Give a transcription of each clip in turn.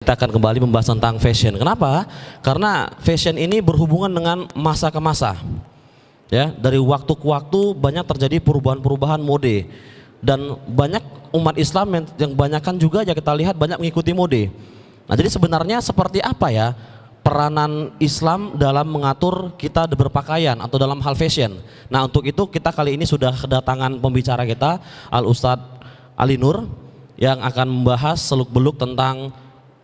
Kita akan kembali membahas tentang fashion. Kenapa? Karena fashion ini berhubungan dengan masa ke masa. Ya, dari waktu ke waktu banyak terjadi perubahan-perubahan mode, dan banyak umat Islam yang kebanyakan juga ya kita lihat banyak mengikuti mode. Nah, jadi sebenarnya seperti apa ya peranan Islam dalam mengatur kita berpakaian atau dalam hal fashion? Nah, untuk itu kita kali ini sudah kedatangan pembicara kita, Al Ustadz Ali Nur, yang akan membahas seluk-beluk tentang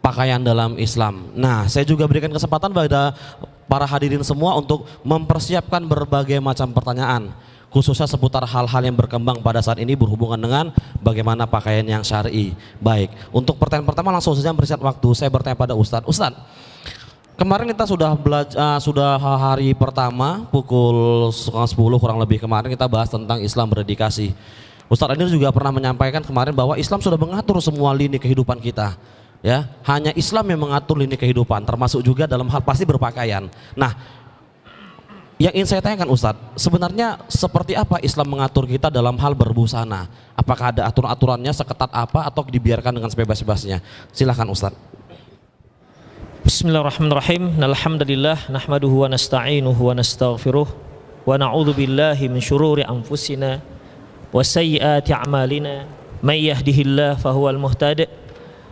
pakaian dalam Islam. Nah, saya juga berikan kesempatan pada para hadirin semua untuk mempersiapkan berbagai macam pertanyaan, khususnya seputar hal-hal yang berkembang pada saat ini berhubungan dengan bagaimana pakaian yang syar'i. Baik, untuk pertanyaan pertama langsung saja mempersingkat waktu, saya bertanya pada Ustadz. Ustadz, kemarin kita sudah sudah hari pertama pukul 10 kurang lebih kemarin kita bahas tentang Islam berdedikasi. Ustadz Anir juga pernah menyampaikan kemarin bahwa Islam sudah mengatur semua lini kehidupan kita. Ya, hanya Islam yang mengatur lini kehidupan, termasuk juga dalam hal pasti berpakaian. Nah, yang ingin saya tanyakan Ustadz, sebenarnya seperti apa Islam mengatur kita dalam hal berbusana? Apakah ada aturan-aturannya seketat apa atau dibiarkan dengan sebebas-bebasnya? Silahkan Ustadz. Bismillahirrahmanirrahim. Alhamdulillah nahmaduhu wa nasta'inuhu wa nastaghfiruh wa na'udzu billahi min syururi anfusina wa sayyiati a'malina. May yahdihillahu fahuwal muhtadi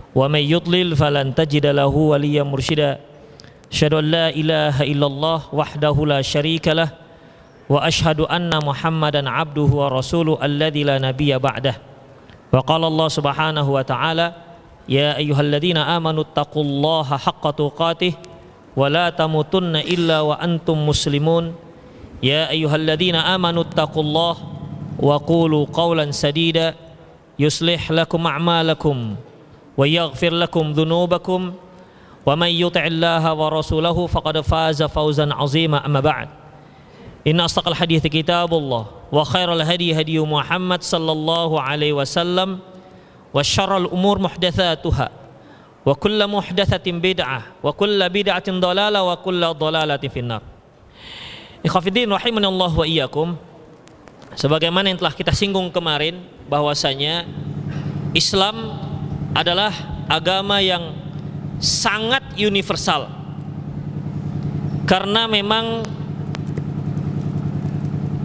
wa may yudlil falan tajida lahu waliyyan mursyida. Asyhadu an la ilaha illallah wahdahu la syarika lah wa asyhadu anna Muhammadan abduhu wa rasuluhu alladzi la nabiyya ba'dah. Wa qala Allah subhanahu wa ta'ala, ya ayyuhalladzina amanu taqullaha haqqa tuqatih wa la tamutunna illa wa antum muslimun. Ya ayyuhalladzina amanu taqullaha wa qulu qawlan sadida yuslih lakum a'malakum wa yaghfir lakum dhunubakum wa man yuti'illaha wa rasulahu faqad faza fawzan 'azima. Amma ba'd, inna asdaqal hadithi kitabullah wa khairal hadi hadi Muhammad sallallahu alaihi wasallam wa syarrul umur muhdatsatuha wa kullu muhdatsatin bid'ah wa kullu bid'atin dhalalah wa kullu dhalalatin finnar. Ikhwatiddin rahimanallah wa iyyakum. Sebagaimana yang telah kita singgung kemarin, bahwasanya Islam adalah agama yang sangat universal, karena memang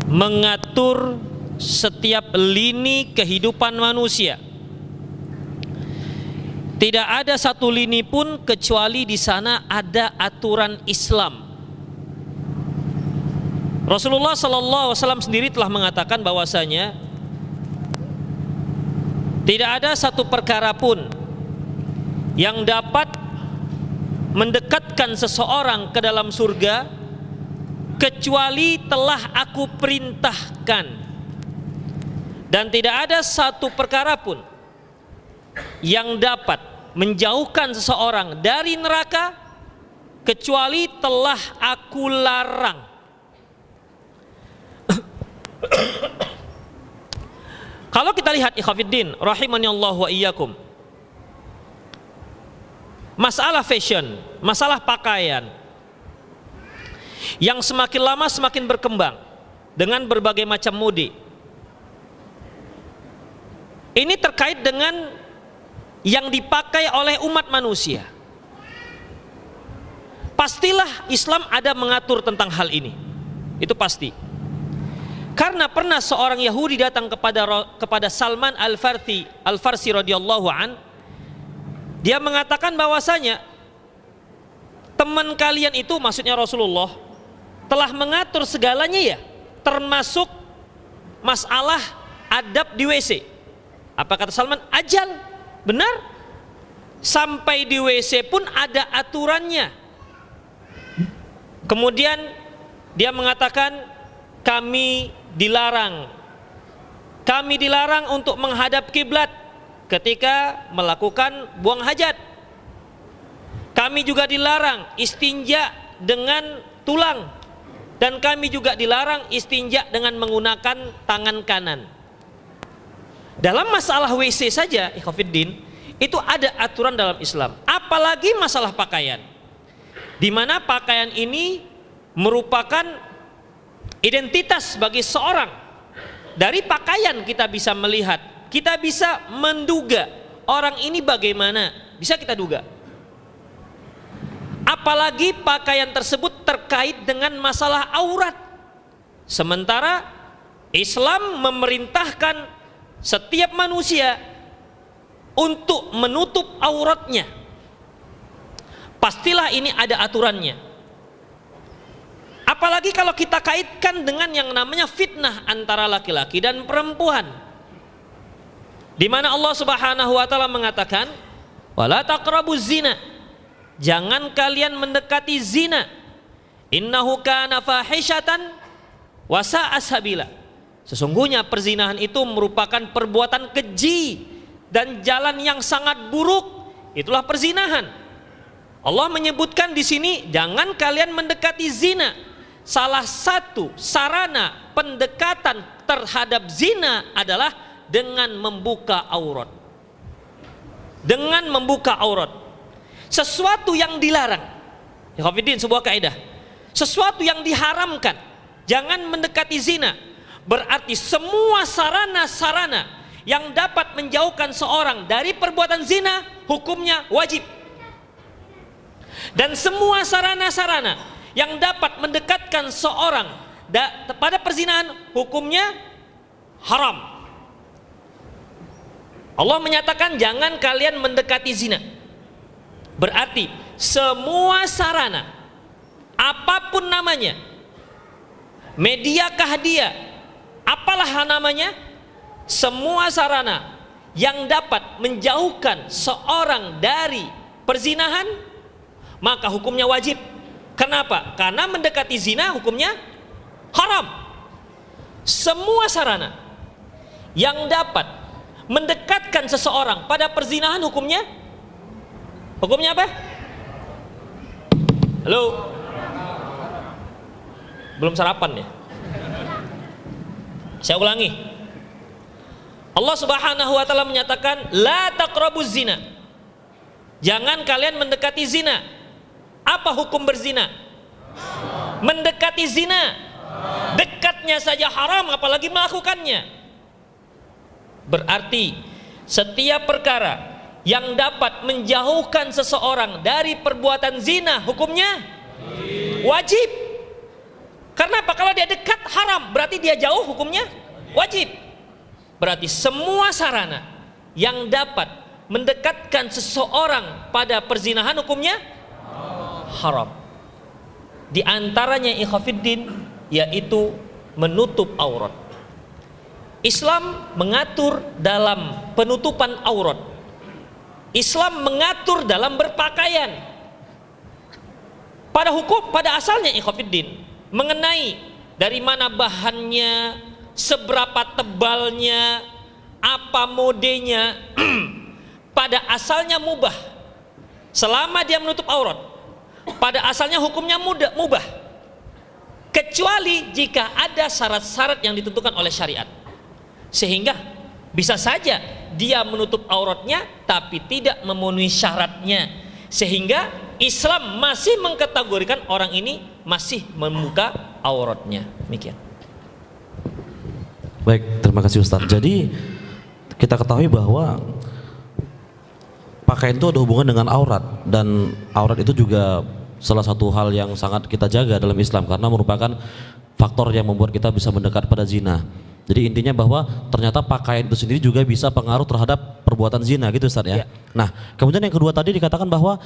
mengatur setiap lini kehidupan manusia. Tidak ada satu lini pun kecuali di sana ada aturan Islam. Rasulullah SAW sendiri telah mengatakan bahwasanya tidak ada satu perkara pun yang dapat mendekatkan seseorang ke dalam surga kecuali telah aku perintahkan, dan tidak ada satu perkara pun yang dapat menjauhkan seseorang dari neraka kecuali telah aku larang. Kalau kita lihat ikhwatiddin rahimani Allah wa iyyakum, masalah fashion, masalah pakaian yang semakin lama semakin berkembang dengan berbagai macam mode. Ini terkait dengan yang dipakai oleh umat manusia. Pastilah Islam ada mengatur tentang hal ini, itu pasti. Karena pernah seorang Yahudi datang kepada Salman Al-Farsi radhiyallahu an. Dia mengatakan bahwasanya teman kalian itu, maksudnya Rasulullah, telah mengatur segalanya ya, termasuk masalah adab di WC. Apa kata Salman? Ajal, benar. Sampai di WC pun ada aturannya. Kemudian dia mengatakan, kami dilarang untuk menghadap kiblat ketika melakukan buang hajat. Kami juga dilarang istinja dengan tulang, dan kami juga dilarang istinja dengan menggunakan tangan kanan. Dalam masalah WC saja ikhwatiddin, itu ada aturan dalam Islam, apalagi masalah pakaian, di mana pakaian ini merupakan identitas bagi seorang. Dari pakaian kita bisa melihat, kita bisa menduga orang ini bagaimana, bisa kita duga. apalagi pakaian tersebut terkait dengan masalah aurat. Sementara Islam memerintahkan setiap manusia untuk menutup auratnya. Pastilah ini ada aturannya. Apalagi kalau kita kaitkan dengan yang namanya fitnah antara laki-laki dan perempuan, di mana Allah Subhanahu wa taala mengatakan, "Wala taqrabuz zina." Jangan kalian mendekati zina. Innahu kana fahisyatan wa sa'a sabila. Sesungguhnya perzinahan itu merupakan perbuatan keji dan jalan yang sangat buruk. Itulah perzinahan. Allah menyebutkan di sini, jangan kalian mendekati zina. Salah satu sarana pendekatan terhadap zina adalah dengan membuka aurat. Dengan membuka aurat. Sesuatu yang dilarang, ya Hafidin, sebuah kaidah, sesuatu yang diharamkan, jangan mendekati zina, berarti semua sarana-sarana yang dapat menjauhkan seorang dari perbuatan zina hukumnya wajib, dan semua sarana-sarana yang dapat mendekatkan seorang pada perzinahan hukumnya haram. Allah menyatakan jangan kalian mendekati zina. Berarti semua sarana, apapun namanya, mediakah dia, apalah namanya, semua sarana yang dapat menjauhkan seorang dari perzinahan, maka hukumnya wajib. Kenapa? Karena mendekati zina hukumnya haram. Semua sarana yang dapat mendekatkan seseorang pada perzinahan hukumnya apa? Halo? Belum sarapan ya? Saya ulangi. Allah Subhanahu wa taala menyatakan la taqrabuz zina. Jangan kalian mendekati zina. Apa hukum berzina? Mendekati zina. Dekatnya saja haram, apalagi melakukannya. Berarti setiap perkara yang dapat menjauhkan seseorang dari perbuatan zina hukumnya wajib. Karena apa? Kalau dia dekat haram, berarti dia jauh hukumnya wajib. Berarti semua sarana yang dapat mendekatkan seseorang pada perzinahan hukumnya haram. Di antaranya ikhwafiddin, yaitu menutup aurat. Islam mengatur dalam penutupan aurat. Islam mengatur dalam berpakaian. Pada asalnya ikhwafiddin, mengenai dari mana bahannya, seberapa tebalnya, apa modenya, pada asalnya mubah. Selama dia menutup aurat, pada asalnya hukumnya mubah. Kecuali jika ada syarat-syarat yang ditentukan oleh syariat. Sehingga bisa saja dia menutup auratnya tapi tidak memenuhi syaratnya, sehingga Islam masih mengkategorikan orang ini masih membuka auratnya. Demikian. Baik, terima kasih Ustaz. Jadi kita ketahui bahwa pakaian itu ada hubungan dengan aurat, dan aurat itu juga salah satu hal yang sangat kita jaga dalam Islam karena merupakan faktor yang membuat kita bisa mendekat pada zina. Jadi intinya bahwa ternyata pakaian itu sendiri juga bisa pengaruh terhadap perbuatan zina, gitu Ustaz ya. Nah, kemudian yang kedua tadi dikatakan bahwa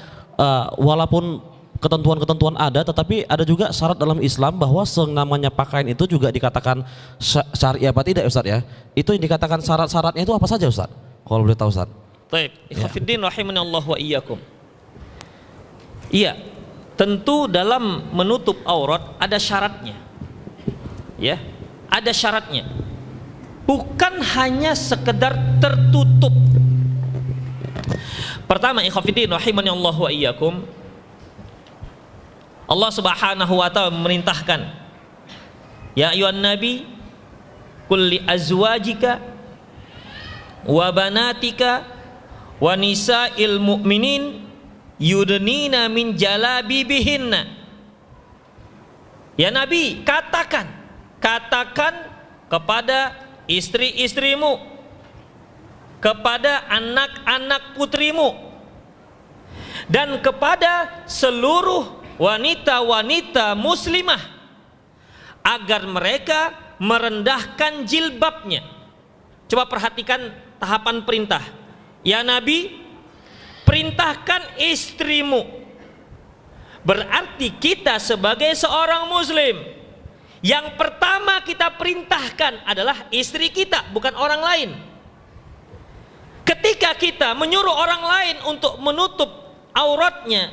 walaupun ketentuan-ketentuan ada, tetapi ada juga syarat dalam Islam bahwa namanya pakaian itu juga dikatakan syar'i apa tidak ya Ustaz ya. Itu yang dikatakan syarat-syaratnya itu apa saja Ustaz? Kalau boleh tahu Ustaz. Baik, ikhwatiddin rahimanallahu wa iyyakum. Iya, tentu dalam menutup aurat ada syaratnya. Ya, ada syaratnya. Bukan hanya sekedar tertutup. Pertama, ikhwatiddin rahimanallahu wa iyyakum, Allah Subhanahu wa taala memerintahkan, ya ayyuhan nabi qul li azwajika wa banatika wa nisa'il mu'minin yudnina min jalabibihinna. Ya Nabi, katakan kepada istri-istrimu, kepada anak-anak putrimu, dan kepada seluruh wanita-wanita muslimah agar mereka merendahkan jilbabnya. Coba perhatikan tahapan perintah. Ya Nabi, perintahkan istrimu. Berarti kita sebagai seorang muslim, yang pertama kita perintahkan adalah istri kita, bukan orang lain. Ketika kita menyuruh orang lain untuk menutup auratnya,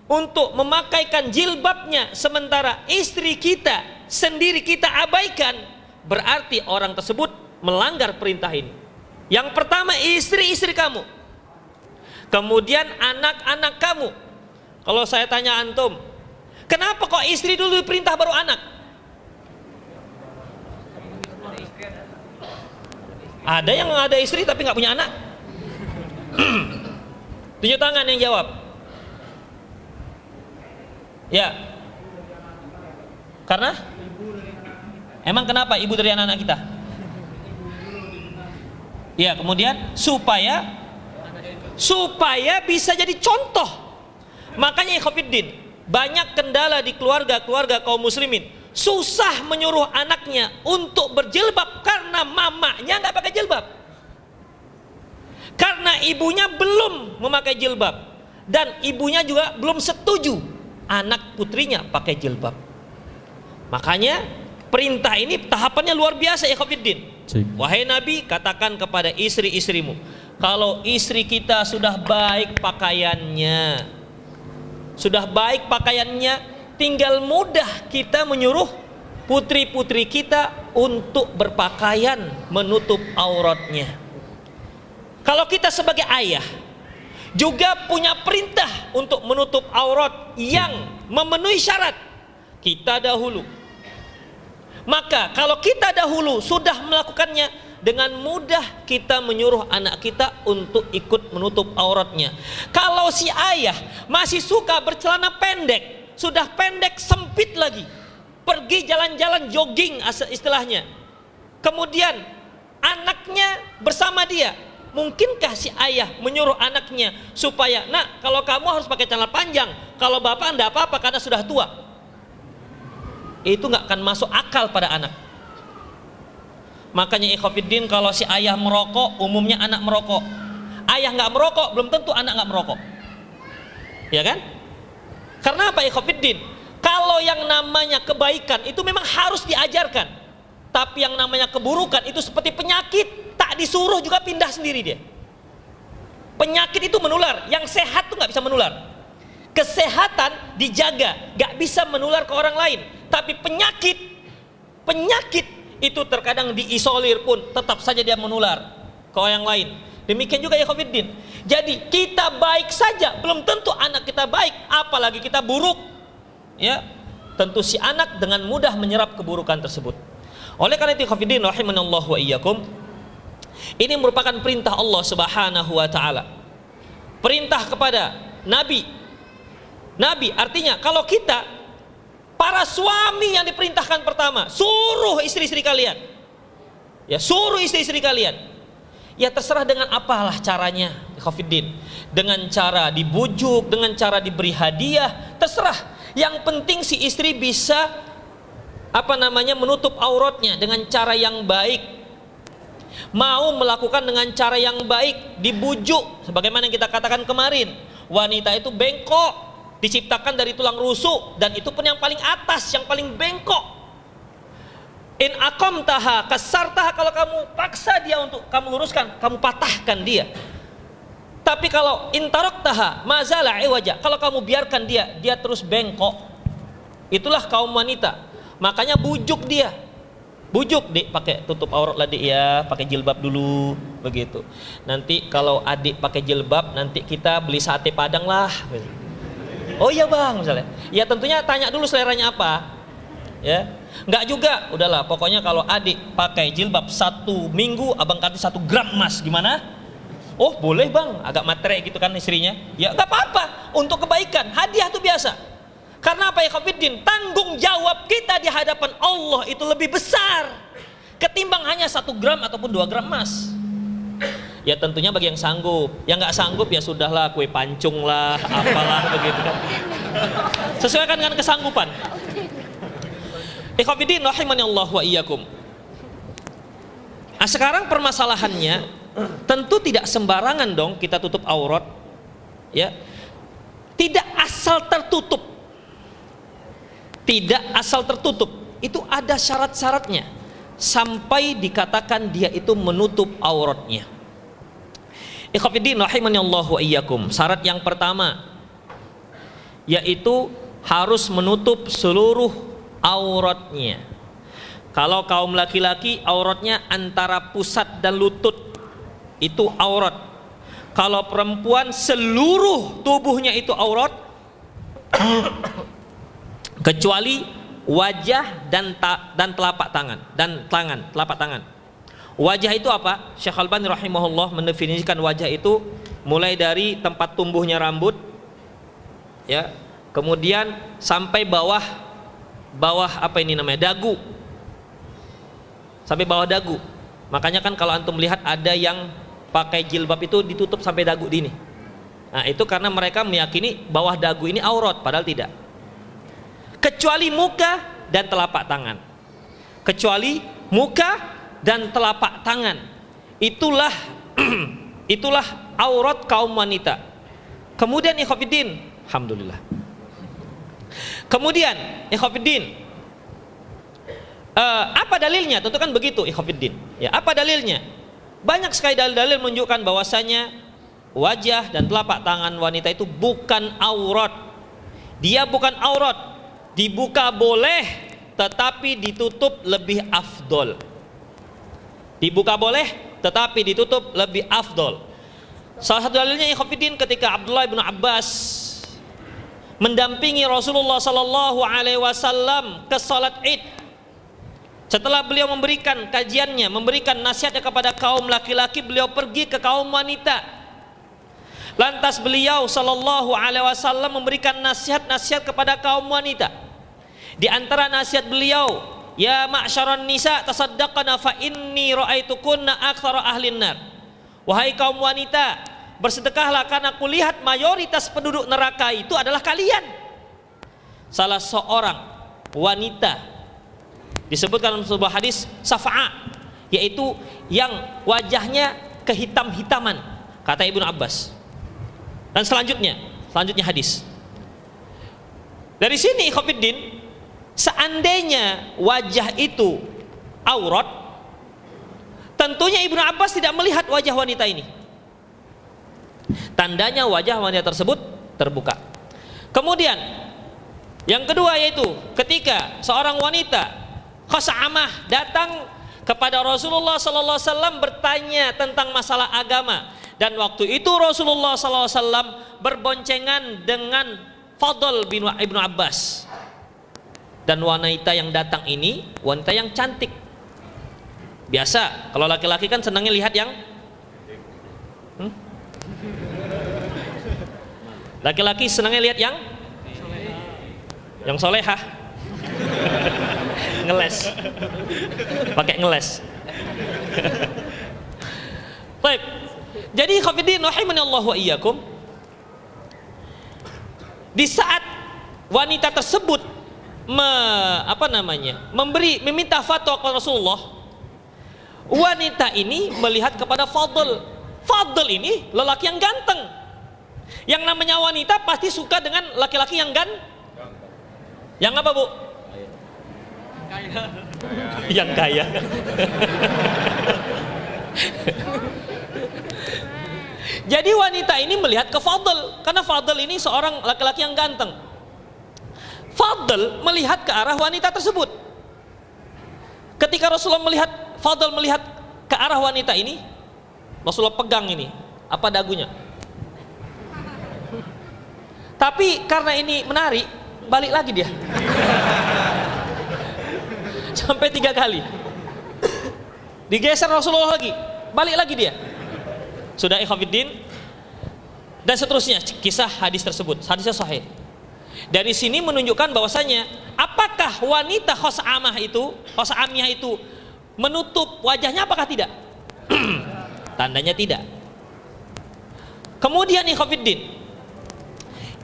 untuk memakaikan jilbabnya, sementara istri kita sendiri kita abaikan, berarti orang tersebut melanggar perintah ini. Yang pertama istri-istri kamu, kemudian anak-anak kamu. Kalau saya tanya antum, kenapa kok istri dulu diperintah baru anak? Ada yang ada istri tapi nggak punya anak? Tunjuk tangan yang jawab. Ya. Karena? Emang kenapa ibu dari anak-anak kita? Ya, kemudian supaya bisa jadi contoh. Makanya ikhwatiddin, banyak kendala di keluarga kaum muslimin, susah menyuruh anaknya untuk berjilbab karena mamanya nggak pakai jilbab, karena ibunya belum memakai jilbab, dan ibunya juga belum setuju anak putrinya pakai jilbab. Makanya perintah ini tahapannya luar biasa ya ikhwatiddin. Wahai Nabi, katakan kepada istri-istrimu, kalau istri kita sudah baik pakaiannya, tinggal mudah kita menyuruh putri-putri kita untuk berpakaian menutup auratnya. Kalau kita sebagai ayah juga punya perintah untuk menutup aurat yang memenuhi syarat, kita dahulu. Maka kalau kita dahulu sudah melakukannya, dengan mudah kita menyuruh anak kita untuk ikut menutup auratnya. Kalau si ayah masih suka bercelana pendek, sudah pendek sempit lagi, pergi jalan-jalan jogging istilahnya, kemudian anaknya bersama dia, mungkinkah si ayah menyuruh anaknya supaya, nak, kalau kamu harus pakai celana panjang, kalau bapak enggak apa-apa karena sudah tua? Itu nggak akan masuk akal pada anak. Makanya ikhwatiddin, kalau si ayah merokok, umumnya anak merokok. Ayah nggak merokok, belum tentu anak nggak merokok, ya kan? Karena apa ikhwatiddin? Kalau yang namanya kebaikan itu memang harus diajarkan, tapi yang namanya keburukan itu seperti penyakit, tak disuruh juga pindah sendiri dia. Penyakit itu menular, yang sehat tuh nggak bisa menular. Kesehatan dijaga, nggak bisa menular ke orang lain. Tapi penyakit itu terkadang diisolir pun tetap saja dia menular ke orang lain. Demikian juga ya ikhwatiddin. Jadi kita baik saja belum tentu anak kita baik, apalagi kita buruk. Ya, tentu si anak dengan mudah menyerap keburukan tersebut. Oleh karena itu ikhwatiddin rahimanallahu wa iyyakum, ini merupakan perintah Allah Subhanahu wa taala. Perintah kepada Nabi artinya kalau kita para suami yang diperintahkan pertama, suruh istri-istri kalian. Ya, suruh istri-istri kalian. Ya terserah dengan apalah caranya, ikhwatiddin. Dengan cara dibujuk, dengan cara diberi hadiah, terserah. Yang penting si istri bisa menutup auratnya dengan cara yang baik. Mau melakukan dengan cara yang baik, dibujuk sebagaimana yang kita katakan kemarin. Wanita itu bengkok, diciptakan dari tulang rusuk, dan itu pun yang paling atas, yang paling bengkok. In aqamtaha kasartaha, kalau kamu paksa dia untuk kamu luruskan, kamu patahkan dia. Tapi kalau in taraktaha mazala iwaja, kalau kamu biarkan dia terus bengkok, itulah kaum wanita. Makanya bujuk dia, bujuk, Dik, pakai tutup aurat lah Dik ya, pakai jilbab dulu, begitu. Nanti kalau adik pakai jilbab, nanti kita beli sate padang lah. Oh iya bang, misalnya. Ya tentunya tanya dulu seleranya apa. Ya, nggak juga. Udahlah, pokoknya kalau adik pakai jilbab 1 minggu, abang kasih 1 gram emas, gimana? Oh boleh bang, agak matre gitu kan istrinya. Ya nggak apa-apa, untuk kebaikan, hadiah itu biasa. Karena apa ya ikhwatiddin? Tanggung jawab kita di hadapan Allah itu lebih besar ketimbang hanya 1 gram ataupun 2 gram emas. Ya tentunya bagi yang sanggup. Yang nggak sanggup ya sudahlah, kue pancung lah, apalah begitu kan. Sesuaikan dengan kesanggupan. Ikhwatiddin rahimani Allah wa iyyakum. Nah, sekarang permasalahannya tentu tidak sembarangan dong kita tutup aurat. Ya. Tidak asal tertutup. Tidak asal tertutup. Itu ada syarat-syaratnya sampai dikatakan dia itu menutup auratnya. Ikhwatiddin rahimani Allah wa iyyakum. Syarat yang pertama yaitu harus menutup seluruh auratnya. Kalau kaum laki-laki auratnya antara pusat dan lutut, itu aurat. Kalau perempuan seluruh tubuhnya itu aurat kecuali wajah dan telapak tangan telapak tangan. Wajah itu apa? Syekh Al-Albani rahimahullah mendefinisikan wajah itu mulai dari tempat tumbuhnya rambut, ya, kemudian sampai bawah apa ini namanya, dagu, sampai bawah dagu. Makanya kan kalau antum lihat ada yang pakai jilbab itu ditutup sampai dagu ini. Nah itu karena mereka meyakini bawah dagu ini aurat, padahal tidak. Kecuali muka dan telapak tangan. Kecuali muka dan telapak tangan, itulah aurat kaum wanita. Kemudian ikhwatiddin, alhamdulillah. Kemudian ikhwatiddin, apa dalilnya? Tentu kan begitu ikhwatiddin. Ya, apa dalilnya? Banyak sekali dalil-dalil menunjukkan bahwasanya wajah dan telapak tangan wanita itu bukan aurat. Dia bukan aurat. Dibuka boleh, tetapi ditutup lebih afdol. Dibuka boleh, tetapi ditutup lebih afdol. Salah satu dalilnya ikhwatiddin ketika Abdullah bin Abbas mendampingi Rasulullah sallallahu alaihi wasallam ke salat Id. Setelah beliau memberikan kajiannya, memberikan nasihatnya kepada kaum laki-laki, beliau pergi ke kaum wanita. Lantas beliau sallallahu alaihi wasallam memberikan nasihat-nasihat kepada kaum wanita. Di antara nasihat beliau, ya ma'syaran nisa tasaddaqna fa inni ra'aitukunna aktsara ahlin nar. Wahai kaum wanita, bersedekahlah karena aku lihat mayoritas penduduk neraka itu adalah kalian. Salah seorang wanita disebutkan dalam sebuah hadis Safa'a, yaitu yang wajahnya kehitam-hitaman, kata Ibnu Abbas. Dan selanjutnya hadis. Dari sini ikhwatiddin, seandainya wajah itu aurat, tentunya Ibnu Abbas tidak melihat wajah wanita ini. Tandanya wajah wanita tersebut terbuka. Kemudian yang kedua yaitu ketika seorang wanita khas'amah datang kepada Rasulullah sallallahu alaihi wasallam bertanya tentang masalah agama, dan waktu itu Rasulullah sallallahu alaihi wasallam berboncengan dengan Fadl bin Ibnu Abbas. Dan wanita yang datang ini wanita yang cantik. Biasa kalau laki-laki kan senangnya lihat yang laki-laki senangnya lihat yang solehah. Ngeles, pakai ngeles. Baik. Jadi ikhwatiddin rahimani Allah wa iyyakum, di saat wanita tersebut meminta fatwa kepada Rasulullah, wanita ini melihat kepada Fadl. Fadl ini lelaki yang ganteng. Yang namanya wanita pasti suka dengan laki-laki yang yang apa, Bu? Kaya. Yang kaya. Jadi wanita ini melihat ke Fadl karena Fadl ini seorang laki-laki yang ganteng. Fadl melihat ke arah wanita tersebut. Ketika Rasulullah Fadl melihat ke arah wanita ini, Rasulullah pegang ini, apa dagunya. Tapi karena ini menarik, balik lagi dia. Sampai 3 kali. Digeser Rasulullah lagi, balik lagi dia. Sudah ikhwatiddin, dan seterusnya kisah hadis tersebut, hadisnya sahih. Dari sini menunjukkan bahwasanya apakah wanita khas'amiyah itu menutup wajahnya apakah tidak? tandanya tidak. Kemudian ikhwatiddin,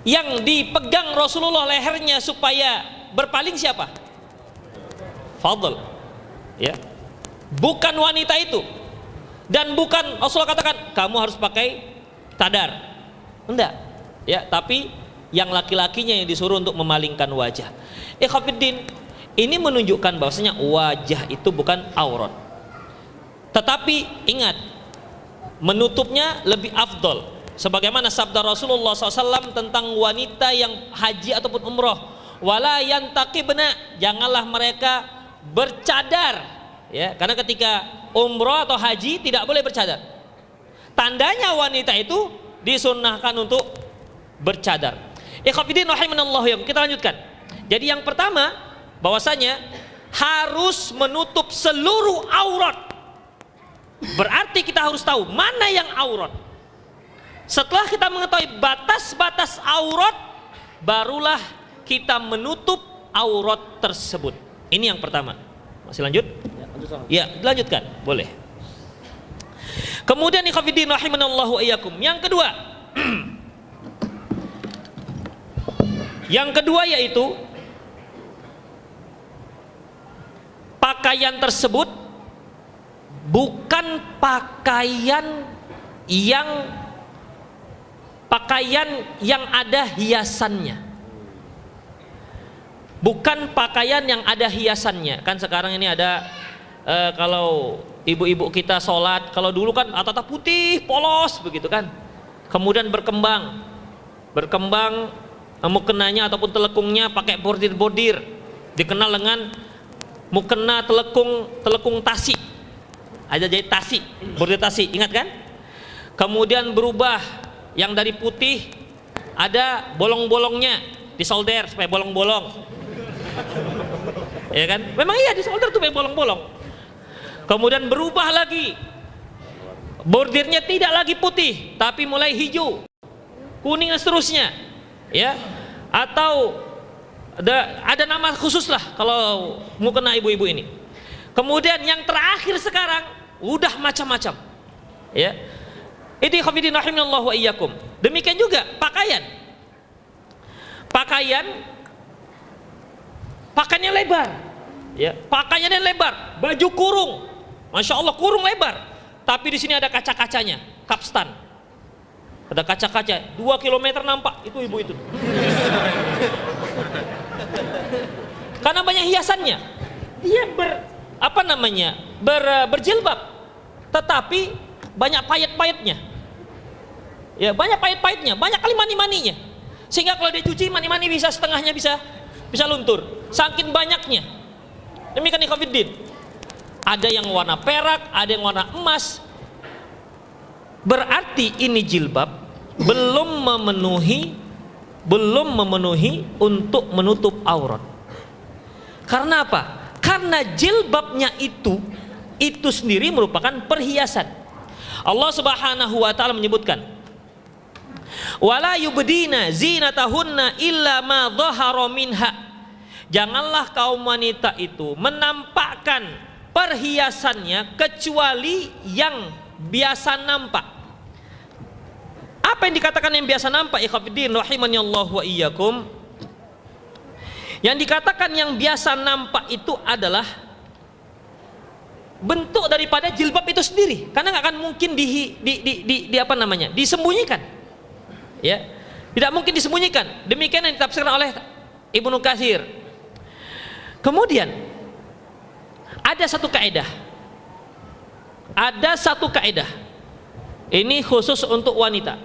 yang dipegang Rasulullah lehernya supaya berpaling siapa? Fadl, ya, bukan wanita itu, dan bukan Rasulullah katakan kamu harus pakai tadar, enggak, ya, tapi yang laki-lakinya yang disuruh untuk memalingkan wajah. Ikhwatiddin, ini menunjukkan bahwasanya wajah itu bukan aurat, tetapi ingat, menutupnya lebih afdol. Sebagaimana sabda Rasulullah SAW tentang wanita yang haji ataupun umroh, wala yantaqibna, janganlah mereka bercadar, ya, karena ketika umroh atau haji tidak boleh bercadar. Tandanya wanita itu disunnahkan untuk bercadar. Ikhwatiddin rahimanallahu, kita lanjutkan. Jadi yang pertama, bahwasanya harus menutup seluruh aurat. Berarti kita harus tahu mana yang aurat. Setelah kita mengetahui batas-batas aurat, barulah kita menutup aurat tersebut. Ini yang pertama. Masih lanjut? Ya, lanjutkan. Boleh. Kemudian ikhwatiddin rahimanallahu iyyakum. Yang kedua. Yang kedua yaitu pakaian tersebut bukan pakaian yang ada hiasannya. Bukan pakaian yang ada hiasannya. Kan sekarang ini ada kalau ibu-ibu kita sholat, kalau dulu kan atau putih polos begitu kan, kemudian berkembang mukenanya ataupun telekungnya pakai bordir-bordir, dikenal dengan mukena telekung tasi, ada jadi tasi, bordir tasi, ingat kan? Kemudian berubah, yang dari putih ada bolong-bolongnya, disolder supaya bolong-bolong, ya kan? Memang iya disolder tuh supaya bolong-bolong. Kemudian berubah lagi, bordirnya tidak lagi putih tapi mulai hijau, kuning dan seterusnya, ya. Atau ada nama khusus lah kalau mau kena ibu-ibu ini. Kemudian yang terakhir sekarang udah macam-macam, ya. Ini khafidin rahimallahu wa iyyakum. Demikian juga pakaiannya lebar, ya, pakaiannya lebar, baju kurung, masya Allah kurung lebar, tapi di sini ada kaca-kacanya, kapstan, ada kaca-kaca 2 kilometer nampak itu ibu itu, karena banyak hiasannya. Dia berjilbab, tetapi banyak payet-payetnya, ya, banyak payet-payetnya, banyak kali mani-maninya, sehingga kalau dia cuci mani-mani bisa setengahnya bisa luntur, saking banyaknya. Demikian ikhwatiddin, ada yang warna perak, ada yang warna emas. Berarti ini jilbab belum memenuhi untuk menutup aurat. Karena apa? Karena jilbabnya itu sendiri merupakan perhiasan. Allah Subhanahu wa taala menyebutkan, wala yubdina zinatahunna illa ma dhahara minha. Janganlah kaum wanita itu menampakkan perhiasannya kecuali yang biasa nampak. Apa yang dikatakan yang biasa nampak? Ikhwatiddin rahimanallahu wa iyyakum. Yang dikatakan yang biasa nampak itu adalah bentuk daripada jilbab itu sendiri, karena nggak akan mungkin disembunyikan, ya, tidak mungkin disembunyikan. Demikian yang ditafsirkan oleh Ibnu Katsir. Kemudian ada satu kaidah, ini khusus untuk wanita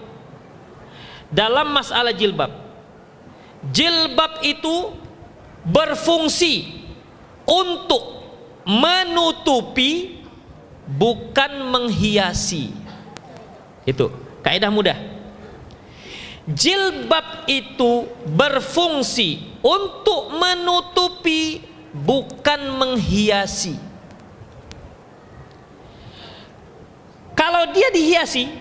dalam masalah jilbab. Jilbab itu berfungsi untuk menutupi, bukan menghiasi. Itu kaidah mudah. Jilbab itu berfungsi untuk menutupi, bukan menghiasi. Kalau dia dihiasi,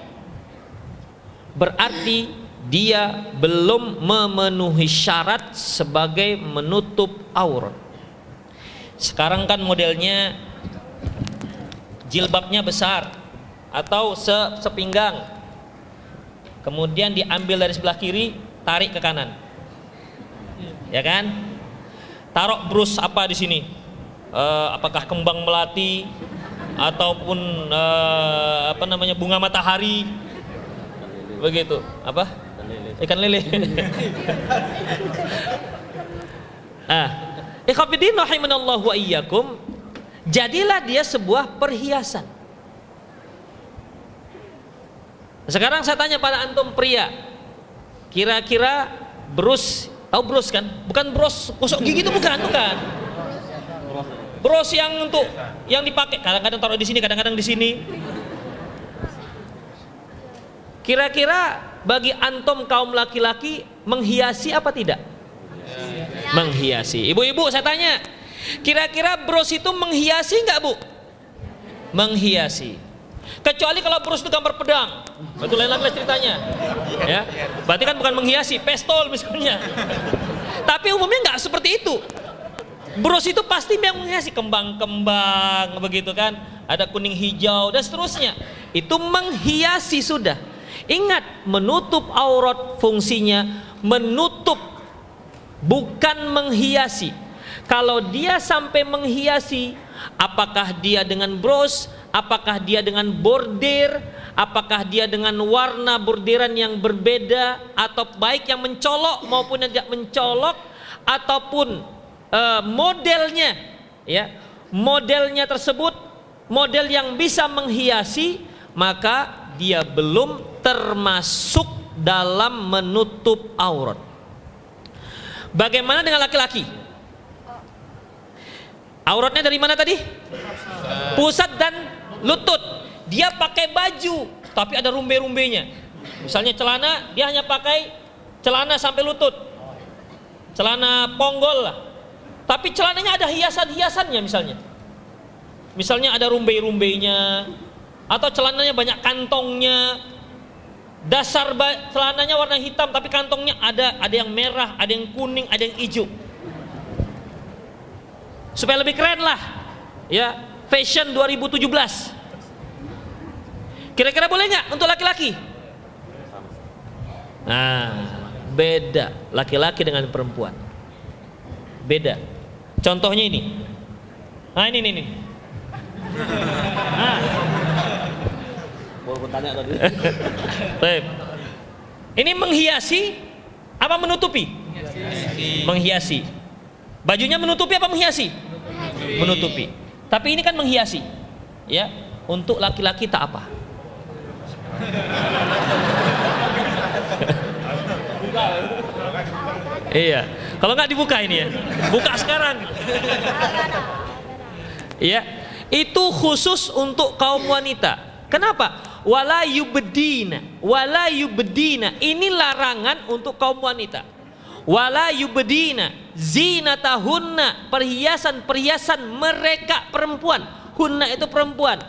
berarti dia belum memenuhi syarat sebagai menutup aurat. Sekarang kan modelnya jilbabnya besar, atau sepinggang. Kemudian diambil dari sebelah kiri, tarik ke kanan. Ya kan? Taruh brus apa di sini? Apakah kembang melati ataupun bunga matahari? Begitu. Apa? Ikan lele. Ikhwatiddin rahimanallahu wa iyyakum. Jadilah dia sebuah perhiasan. Sekarang saya tanya pada antum pria, kira-kira brus, tahu brus kan? Bukan bros gosok gigi itu, bukan. Bros yang untuk yang dipakai, kadang-kadang taruh di sini, kadang-kadang di sini. Kira-kira bagi antum kaum laki-laki menghiasi apa tidak? Menghiasi. Ibu-ibu saya tanya, kira-kira bros itu menghiasi enggak, Bu? Menghiasi. Kecuali kalau bros itu gambar pedang, itu lain lagi ceritanya. Ya, berarti kan bukan menghiasi, pistol misalnya. Tapi umumnya enggak seperti itu. Bros itu pasti yang menghiasi, kembang-kembang begitu kan, ada kuning hijau dan seterusnya. Itu menghiasi sudah. Ingat, menutup aurat fungsinya menutup, bukan menghiasi. Kalau dia sampai menghiasi, apakah dia dengan bros, apakah dia dengan bordir, apakah dia dengan warna bordiran yang berbeda, atau baik yang mencolok maupun yang tidak mencolok, ataupun modelnya, ya, modelnya tersebut model yang bisa menghiasi, maka dia belum termasuk dalam menutup aurat. Bagaimana dengan laki-laki? Auratnya dari mana tadi? Pusat dan lutut. Dia pakai baju tapi ada rumbe-rumbenya. Misalnya celana, dia hanya pakai celana sampai lutut, celana ponggol lah. Tapi celananya ada hiasan-hiasannya misalnya. Misalnya ada rumbe-rumbenya, atau celananya banyak kantongnya. Dasar celananya warna hitam tapi kantongnya ada yang merah, ada yang kuning, ada yang hijau. Supaya lebih keren lah, ya, fashion 2017. Kira-kira boleh nggak untuk laki-laki? Nah, beda laki-laki dengan perempuan. Beda. Contohnya ini. Nah, ini. Nah. Baru bertanya tadi. Baik. Ini menghiasi apa menutupi? Menghiasi. Bajunya menutupi apa menghiasi? Menutupi. Tapi ini kan menghiasi. Ya, untuk laki-laki tak apa. Iya. Kalau nggak dibuka ini ya. Buka sekarang. Iya. Itu khusus untuk kaum wanita. Kenapa? Wala yubdina. Ini larangan untuk kaum wanita. Wala yubdina zinatahunna, perhiasan-perhiasan mereka perempuan. Hunna itu perempuan.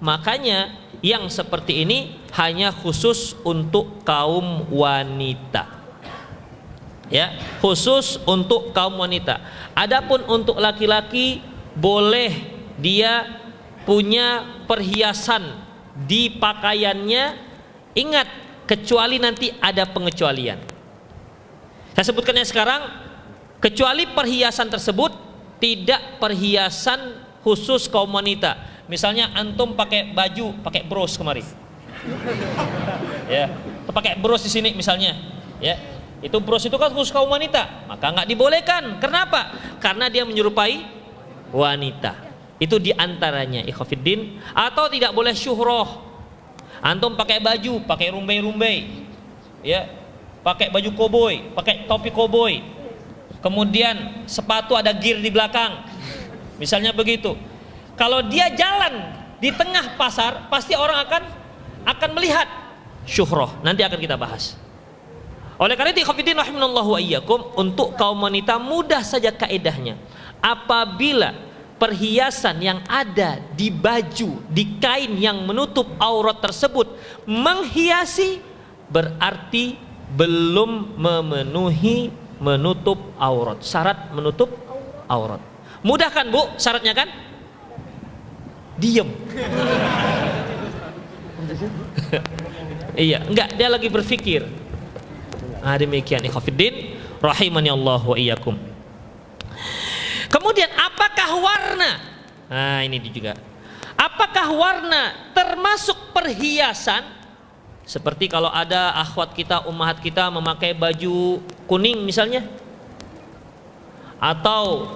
Makanya yang seperti ini hanya khusus untuk kaum wanita. Ya, khusus untuk kaum wanita. Adapun untuk laki-laki boleh dia punya perhiasan di pakaiannya, ingat, kecuali nanti ada pengecualian. Saya sebutkannya sekarang, kecuali perhiasan tersebut tidak perhiasan khusus kaum wanita. Misalnya antum pakai baju, pakai bros kemari, ya, pakai bros di sini misalnya, ya, itu bros itu kan khusus kaum wanita, maka nggak dibolehkan. Kenapa? Karena dia menyerupai wanita. Itu diantaranya, ikhwatiddin. Atau tidak boleh syuhroh. Antum pakai baju, pakai rumbai-rumbai, ya, pakai baju koboi, pakai topi koboi, kemudian sepatu ada gear di belakang, misalnya begitu. Kalau dia jalan di tengah pasar, pasti orang akan melihat syuhroh. Nanti akan kita bahas. Oleh karena itu, ikhwatiddin rahimanallahu wa iyyakum, untuk kaum wanita mudah saja kaedahnya. Apabila perhiasan yang ada di baju, di kain yang menutup aurat tersebut menghiasi, berarti belum memenuhi menutup aurat, syarat menutup aurat. Mudah kan, Bu, syaratnya kan? Diem. Iya, enggak, dia lagi berpikir. Nah, demikian ikhwatiddin rahimani Allah wa iyyakum. Kemudian apakah warna? Nah, ini juga. Apakah warna termasuk perhiasan? Seperti kalau ada akhwat kita, ummahat kita memakai baju kuning misalnya, atau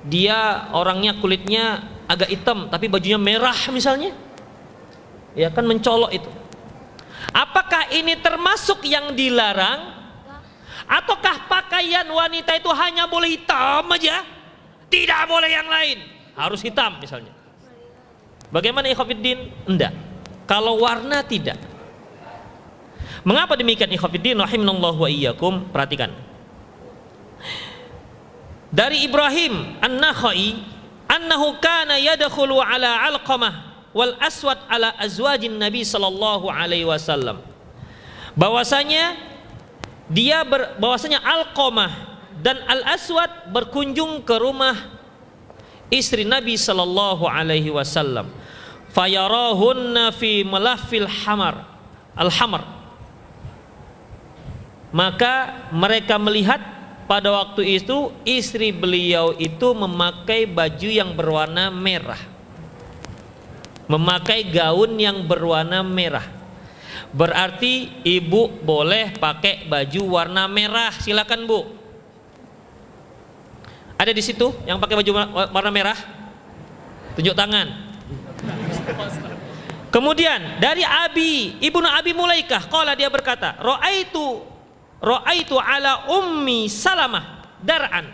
dia orangnya kulitnya agak hitam tapi bajunya merah misalnya, ya kan mencolok itu. Apakah ini termasuk yang dilarang? Ataukah pakaian wanita itu hanya boleh hitam aja, tidak boleh yang lain, harus hitam misalnya? Bagaimana ikhwatiddin? Enggak. Kalau warna tidak. Mengapa demikian ikhwatiddin rahimanallahu wa iyyakum? Perhatikan. Dari Ibrahim An-Nakhai, annahu kana yadkhulu ala Alqamah wal Aswad ala azwajin Nabi sallallahu alaihi wasallam. Bahwasanya Alqamah dan Al-Aswad berkunjung ke rumah istri Nabi sallallahu alaihi wasallam. Fayarahunna fi malafil al-hamar. Maka mereka melihat pada waktu itu istri beliau itu memakai baju yang berwarna merah, memakai gaun yang berwarna merah. Berarti ibu boleh pakai baju warna merah, silakan Bu. Ada di situ yang pakai baju warna merah? Tunjuk tangan. Kemudian dari Ibnu Abi Mulaikah, qala, dia berkata, Ra'aitu ala Ummi Salamah dar'an.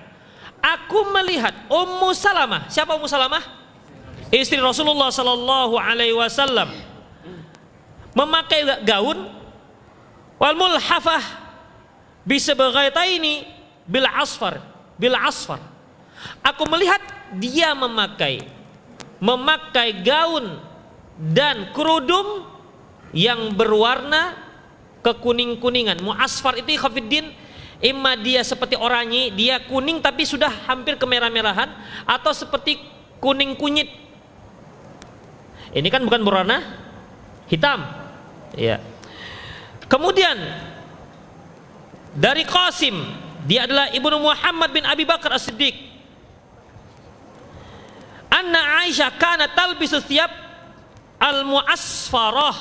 Aku melihat Ummu Salamah. Siapa Ummu Salamah? Istri Rasulullah sallallahu alaihi wasallam. Memakai gaun wal mulhafah bisabghataini bil asfar. Aku melihat dia memakai gaun dan kerudung yang berwarna kekuning-kuningan. Mu'asfar itu ikhwatiddin, imma dia seperti oranye, dia kuning tapi sudah hampir kemerah-merahan, atau seperti kuning kunyit. Ini kan bukan berwarna hitam. Ya. Kemudian dari Qasim, dia adalah ibnu Muhammad bin Abi Bakar As-Siddiq. Anna Aisyah kana talbisu thiyab al-mu'asfarah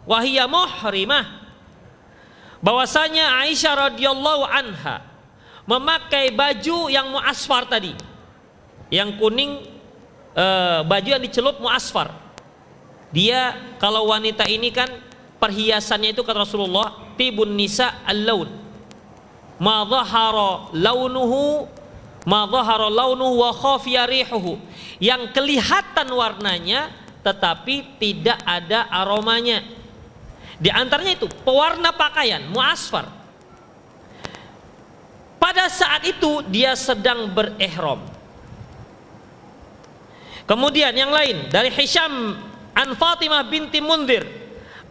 wa hiya muhrimah. Bahwasanya Aisyah radhiyallahu anha memakai baju yang mu'asfar tadi, yang kuning, baju yang dicelup mu'asfar. Dia, kalau wanita ini kan perhiasannya itu kata Rasulullah, tibun nisa al-laun, ma dhahara launuhu wa khafiya rihuhu, yang kelihatan warnanya tetapi tidak ada aromanya. Di antaranya itu pewarna pakaian mu'asfar. Pada saat itu dia sedang berihram. Kemudian yang lain dari Hisham an Fatimah binti Mundhir,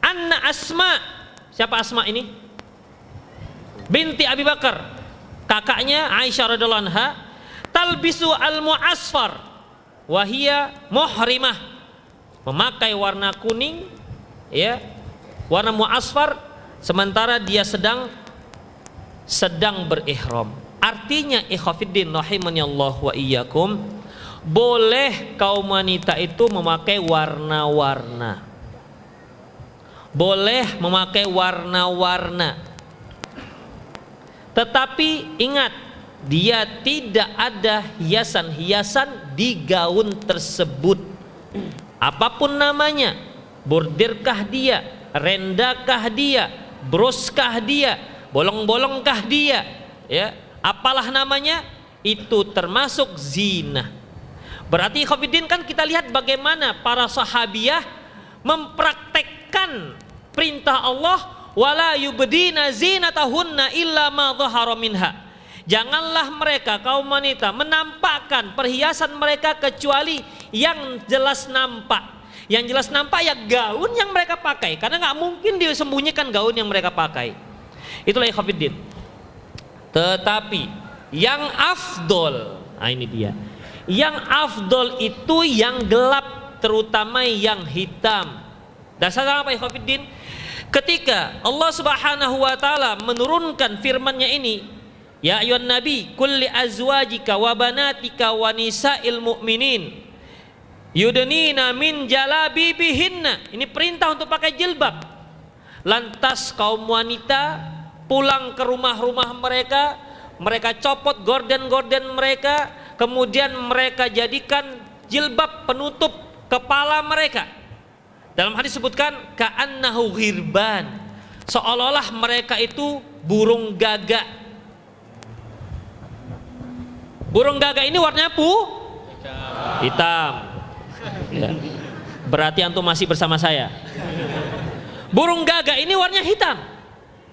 anna Asma, siapa Asma ini? Binti Abi Bakar, kakaknya Aisyah radhiyallahu anha, talbisu al-mu'asfar wa hiya muhrimah, memakai warna kuning, ya, warna mu'asfar, sementara dia sedang berihram. Artinya ikhwatiddin rahimani Allah wa iyyakum, boleh kaum wanita itu memakai warna-warna, boleh memakai warna-warna, tetapi ingat, dia tidak ada hiasan-hiasan di gaun tersebut, apapun namanya, bordirkah dia, rendakah dia, broskah dia, bolong-bolongkah dia, ya, apalah namanya, itu termasuk zina. Berarti ikhwatiddin, kan kita lihat bagaimana para sahabiah mempraktekkan perintah Allah, wala yubdina zinatahunna illa ma dhahara minha. Janganlah mereka kaum wanita menampakkan perhiasan mereka kecuali yang jelas nampak. Yang jelas nampak ya gaun yang mereka pakai, karena nggak mungkin disembunyikan gaun yang mereka pakai. Itulah ikhwatiddin. Tetapi yang afdol, nah ini dia, yang afdol itu yang gelap, terutama yang hitam. Dasar apa ya Khofiddin? Ketika Allah Subhanahu wa taala menurunkan firman-Nya ini, ya ayyuhan nabi kulli azwajika wa banatika wa nisa'il mu'minin yudnina min jalabibihinna. Ini perintah untuk pakai jilbab. Lantas kaum wanita pulang ke rumah-rumah mereka, mereka copot gorden-gorden mereka, kemudian mereka jadikan jilbab penutup kepala mereka. Dalam hadis disebutkan ka'annahu ghirban, seolah-olah mereka itu burung gagak. Burung gagak ini warnanya hitam. Ya. Berarti antum masih bersama saya. Burung gagak ini warnanya hitam.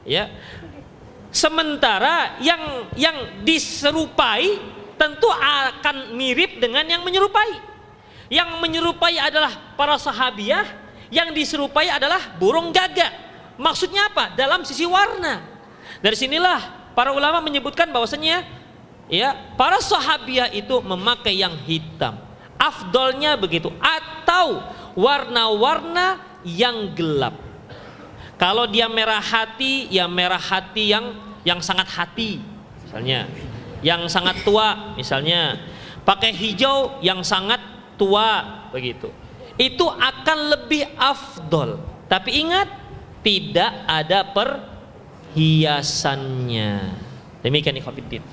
Ya. Sementara yang diserupai tentu akan mirip dengan yang menyerupai. Yang menyerupai adalah para sahabiah, yang diserupai adalah burung gagak. Maksudnya apa? Dalam sisi warna. Dari sinilah para ulama menyebutkan bahwasanya ya, para sahabiah itu memakai yang hitam. Afdolnya begitu, atau warna-warna yang gelap. Kalau dia merah hati, ya merah hati yang sangat hati, misalnya, yang sangat tua, misalnya, pakai hijau yang sangat tua, begitu. Itu akan lebih afdol. Tapi ingat, tidak ada perhiasannya. Demikian ikhwatiddin.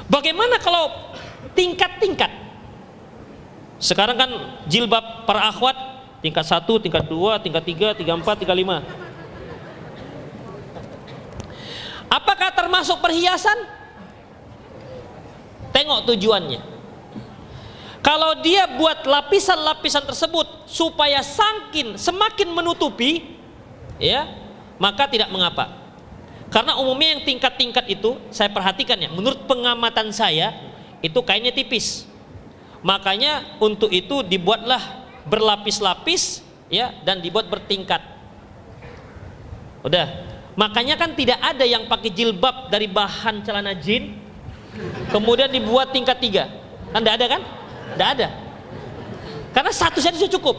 Bagaimana kalau tingkat-tingkat? Sekarang kan jilbab para akhwat tingkat 1, tingkat 2, tingkat 3, tingkat 4, tingkat 5. Apakah termasuk perhiasan? Tengok tujuannya. Kalau dia buat lapisan-lapisan tersebut supaya semakin menutupi, ya, maka tidak mengapa. Karena umumnya yang tingkat-tingkat itu saya perhatikan ya, menurut pengamatan saya itu kainnya tipis. Makanya untuk itu dibuatlah berlapis-lapis, ya, dan dibuat bertingkat. Udah. Makanya kan tidak ada yang pakai jilbab dari bahan celana jin kemudian dibuat tingkat 3. Kan tidak ada kan? Tidak ada. Karena satu saja sudah cukup.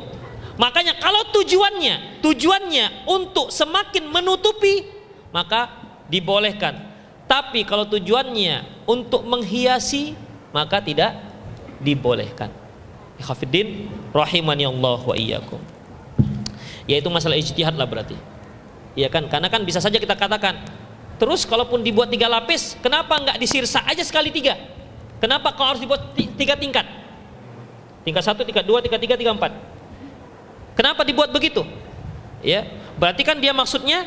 Makanya kalau tujuannya untuk semakin menutupi, maka dibolehkan. Tapi kalau tujuannya untuk menghiasi, maka tidak dibolehkan. Ikhwatiddin rahimani Allah wa iyyakum. Yaitu masalah ijtihad lah berarti. Iya kan? Karena kan bisa saja kita katakan, terus kalaupun dibuat 3 lapis, kenapa enggak disirsa aja sekali 3? Kenapa kalau harus dibuat 3 tingkat? Tingkat 1, tingkat 2, tingkat 3, tingkat 4. Kenapa dibuat begitu? Ya, berarti kan dia maksudnya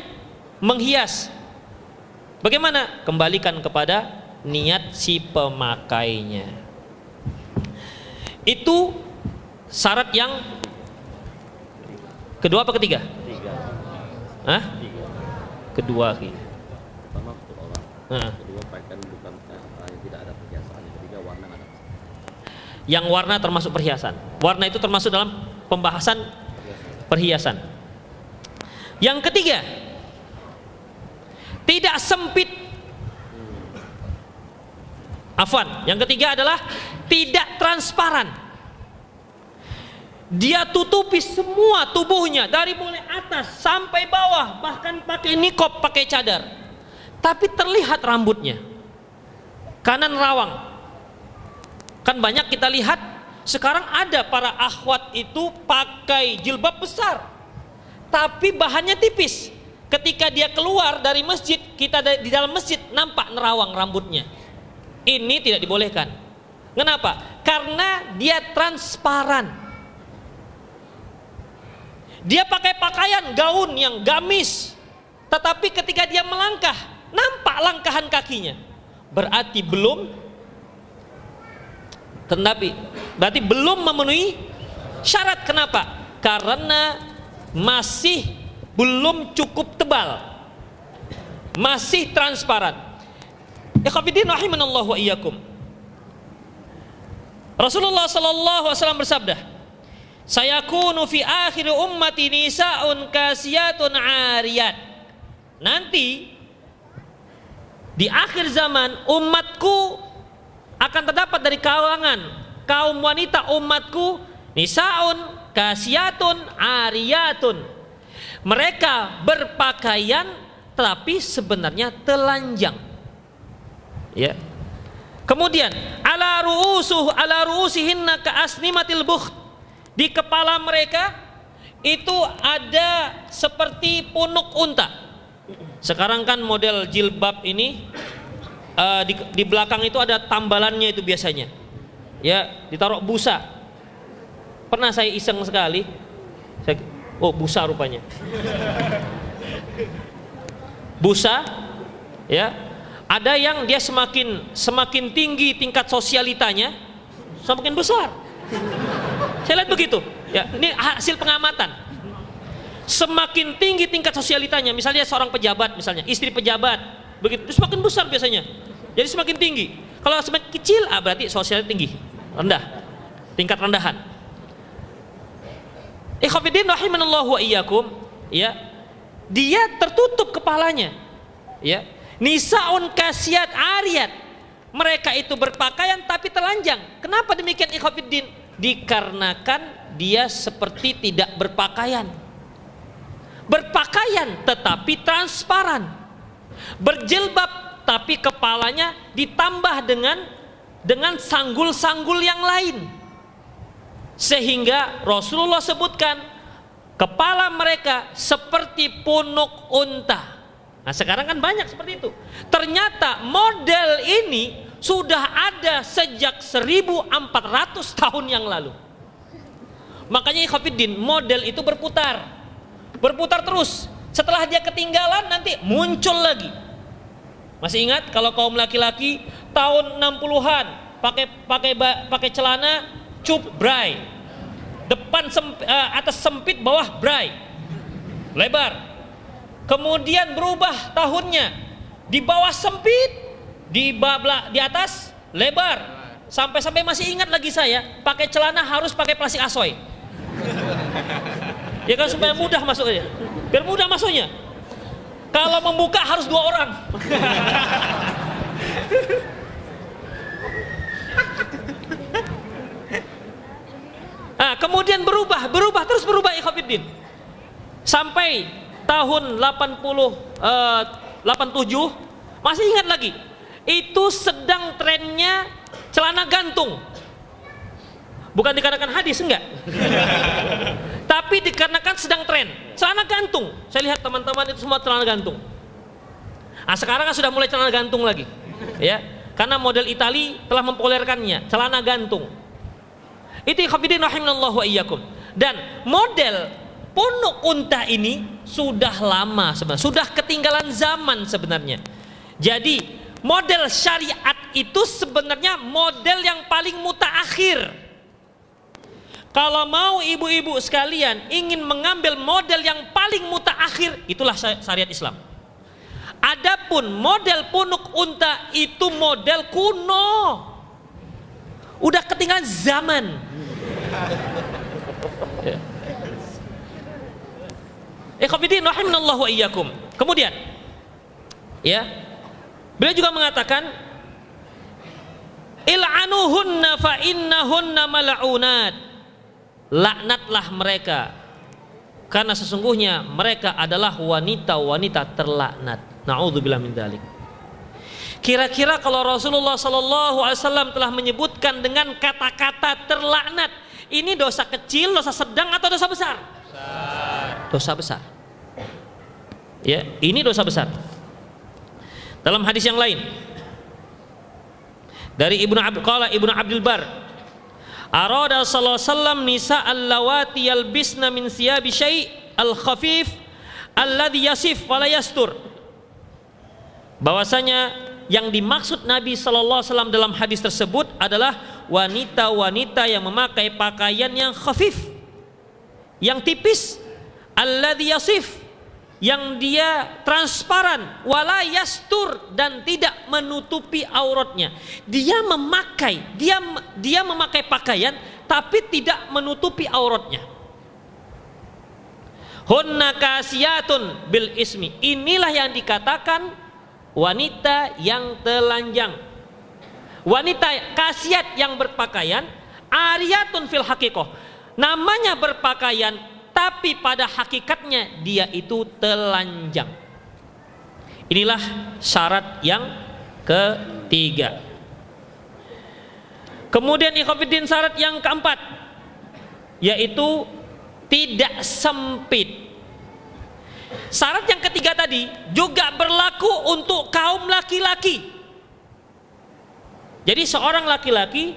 menghias. Bagaimana? Kembalikan kepada niat si pemakainya. Itu syarat yang kedua apa ketiga? Hah? Kedua. Pertama untuk orang. Kedua pakaian bukan tidak ada perhiasan. Yang ketiga warna ada. Yang warna termasuk perhiasan. Warna itu termasuk dalam pembahasan perhiasan. Yang ketiga, tidak sempit. Afwan. Yang ketiga adalah tidak transparan. Dia tutupi semua tubuhnya dari mulai atas sampai bawah, bahkan pakai nikob, pakai cadar. Tapi terlihat rambutnya. Kanan rawang. Kan banyak kita lihat sekarang ada para akhwat itu pakai jilbab besar, tapi bahannya tipis. Ketika dia keluar dari masjid, kita di dalam masjid nampak nerawang rambutnya. Ini tidak dibolehkan. Kenapa? Karena dia transparan. Dia pakai pakaian gaun yang gamis, tetapi ketika dia melangkah, nampak langkahan kakinya. Berarti berarti belum memenuhi syarat. Kenapa? Karena masih belum cukup tebal, masih transparan. Ikhwatiddin rahimanallahu wa iyyakum. Rasulullah sallallahu alaihi wasallam bersabda, "Sayakunu fi akhir ummati nisa'un kasiyatun 'ariyat." Nanti di akhir zaman umatku akan terdapat dari kalangan kaum wanita umatku nisa'un kasiyatun ariyatun. Mereka berpakaian tapi sebenarnya telanjang. Ya. Kemudian ala ruusihinna ka'asnimatil bukht. Di kepala mereka itu ada seperti punuk unta. Sekarang kan model jilbab ini di belakang itu ada tambalannya itu biasanya. Ya, ditaruh busa. Pernah saya iseng sekali. Oh, busa rupanya. Busa, ya. Ada yang dia semakin tinggi tingkat sosialitanya, semakin besar. Saya lihat begitu. Ya, ini hasil pengamatan. Semakin tinggi tingkat sosialitanya, misalnya seorang pejabat, misalnya istri pejabat, begitu, semakin besar biasanya. Jadi semakin tinggi. Kalau semakin kecil, berarti sosialnya tinggi, rendah, tingkat rendahan. Ikhwatiddin rahimanallahu wa iyyakum, ya. Dia tertutup kepalanya, ya. Nisaun kasiyat ariyat. Mereka itu berpakaian tapi telanjang. Kenapa demikian ikhwatiddin? Dikarenakan dia seperti tidak berpakaian. Berpakaian tetapi transparan. Berjilbab tapi kepalanya ditambah dengan sanggul-sanggul yang lain. Sehingga Rasulullah sebutkan kepala mereka seperti punuk unta. Nah, sekarang kan banyak seperti itu. Ternyata model ini sudah ada sejak 1400 tahun yang lalu. Makanya ikhwatiddin, model itu berputar. Berputar terus. Setelah dia ketinggalan nanti muncul lagi. Masih ingat kalau kaum laki-laki tahun 60-an pakai celana cup bray. Depan atas sempit, bawah bray. Lebar. Kemudian berubah tahunnya, di bawah sempit, di atas lebar. Sampai masih ingat lagi saya, pakai celana harus pakai plastik asoy. Ya kan, supaya mudah masuknya. Biar mudah masuknya. Kalau membuka harus 2 orang. Nah, kemudian berubah terus ikhwatiddin. Sampai tahun 87 masih ingat lagi, itu sedang trennya celana gantung. Bukan dikarenakan hadis, enggak. Tapi dikarenakan sedang tren celana gantung. Saya lihat teman-teman itu semua celana gantung. Nah, sekarang kan sudah mulai celana gantung lagi, ya, karena model Itali telah mempopulerkannya, celana gantung. Itu ikhwatiddin rahimanallahu wa iyyakum. Dan model punuk unta ini sudah lama sebenarnya, sudah ketinggalan zaman sebenarnya. Jadi model syariat itu sebenarnya model yang paling mutaakhir. Kalau mau ibu-ibu sekalian ingin mengambil model yang paling mutaakhir, itulah syariat Islam. Adapun model punuk unta itu model kuno, udah ketinggalan zaman. Ya. Ikhwatiddin rahimanallahu wa iyyakum. Kemudian, ya, beliau juga mengatakan, il'anuhunna fa innahunna mal'unat. Laknatlah mereka, karena sesungguhnya mereka adalah wanita-wanita terlaknat. Na'udzubillah min dzalik. Kira-kira kalau Rasulullah sallallahu alaihi wasallam telah menyebutkan dengan kata-kata terlaknat, ini dosa kecil, dosa sedang, atau dosa besar? Dosa besar. Ya, ini dosa besar. Dalam hadis yang lain dari Ibnu Abdul Bar, arada sallallahu alaihi wasallam nisa allawati yalbisna min siyabi syai' al-khafif alladhi yasif wa la yastur. Bahwasanya yang dimaksud Nabi sallallahu alaihi wasallam dalam hadis tersebut adalah wanita-wanita yang memakai pakaian yang khafif, yang tipis, alladhi yasif, yang dia transparan, wala yastur, dan tidak menutupi auratnya. Dia memakai pakaian tapi tidak menutupi auratnya. Hunna kasiyatun bil ismi. Inilah yang dikatakan wanita yang telanjang. Wanita kasiyat yang berpakaian, ariyatun fil haqiqah. namanya berpakaian, tapi pada hakikatnya dia itu telanjang. Inilah syarat yang ketiga. Kemudian ikhwatiddin, syarat yang keempat yaitu tidak sempit. Syarat yang ketiga tadi juga berlaku untuk kaum laki-laki. Jadi seorang laki-laki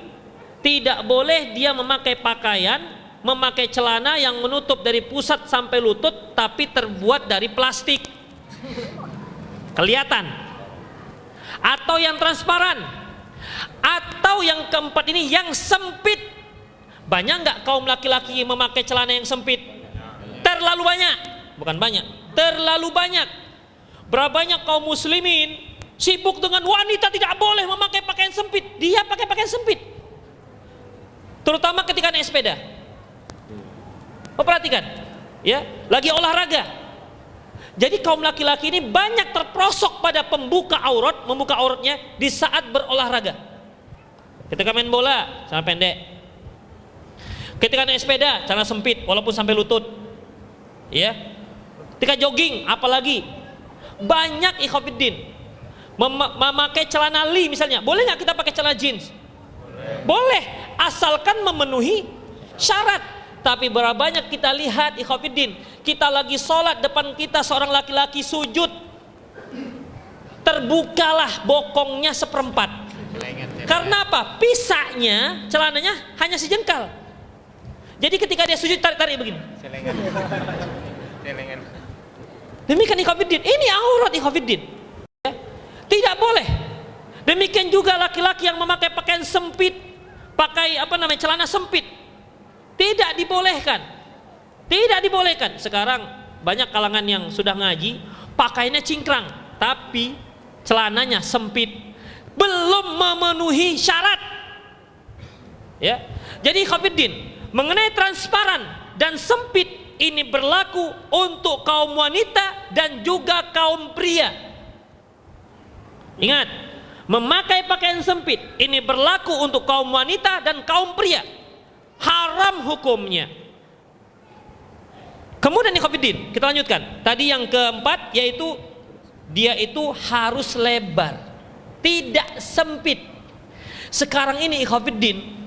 tidak boleh dia memakai pakaian, memakai celana yang menutup dari pusat sampai lutut tapi terbuat dari plastik, kelihatan, atau yang transparan, atau yang keempat ini yang sempit. Banyak nggak kaum laki-laki memakai celana yang sempit? Terlalu banyak, bukan banyak, terlalu banyak. Berapa banyak kaum muslimin sibuk dengan wanita tidak boleh memakai pakaian sempit, dia pakai pakaian sempit, terutama ketika naik sepeda. Perhatikan, ya, lagi olahraga. Jadi kaum laki-laki ini banyak terprosok pada membuka auratnya di saat berolahraga. Ketika main bola, celana pendek. Ketika naik sepeda, celana sempit walaupun sampai lutut. Ya. Ketika jogging, apalagi banyak ikhwatiddin memakai celana li misalnya. Boleh nggak kita pakai celana jeans? Boleh, asalkan memenuhi syarat. Tapi berapa banyak kita lihat ikhwatiddin, kita lagi sholat, depan kita seorang laki-laki sujud, terbukalah bokongnya seperempat. Karena apa? Pisahnya, celananya hanya sejengkal. Jadi ketika dia sujud tarik-tarik begini. Demikian ikhwatiddin, ini aurat ikhwatiddin. Ya. Tidak boleh. Demikian juga laki-laki yang memakai pakaian sempit, pakai celana sempit, tidak dibolehkan. Tidak dibolehkan. Sekarang banyak kalangan yang sudah ngaji, pakaiannya cingkrang, tapi celananya sempit, belum memenuhi syarat. Ya. Jadi ikhwatiddin, mengenai transparan dan sempit ini berlaku untuk kaum wanita dan juga kaum pria. Ingat, memakai pakaian sempit ini berlaku untuk kaum wanita dan kaum pria. Haram hukumnya. Kemudian ikhwatiddin, kita lanjutkan. Tadi yang keempat yaitu dia itu harus lebar, tidak sempit. Sekarang ini ikhwatiddin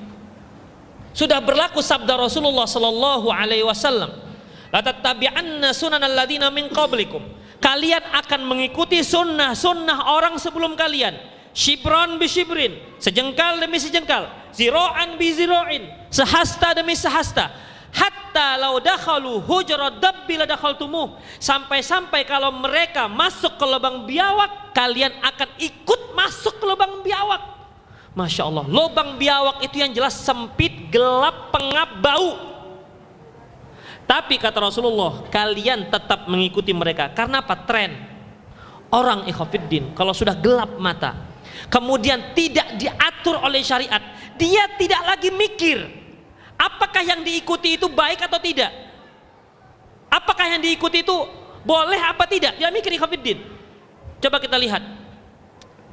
sudah berlaku sabda Rasulullah sallallahu alaihi wasallam, la tattabi'anna sunanal ladzina min qablikum. Kalian akan mengikuti sunnah orang sebelum kalian. Shibran bi shibrin, sejengkal demi sejengkal, zira'an bi zira'in, sehasta demi sehasta. Hatta law dakhalu hujrat dabbi la dakhaltumuh. Sampai-sampai kalau mereka masuk ke lubang biawak, kalian akan ikut masuk ke lubang biawak. Masya Allah, lubang biawak itu yang jelas sempit, gelap, pengap, bau. Tapi kata Rasulullah, kalian tetap mengikuti mereka. Karena apa? Tren orang ikhwatiddin kalau sudah gelap mata, kemudian tidak diatur oleh syariat, dia tidak lagi mikir apakah yang diikuti itu baik atau tidak, apakah yang diikuti itu boleh apa tidak, dia mikir ikhwatiddin. Coba kita lihat,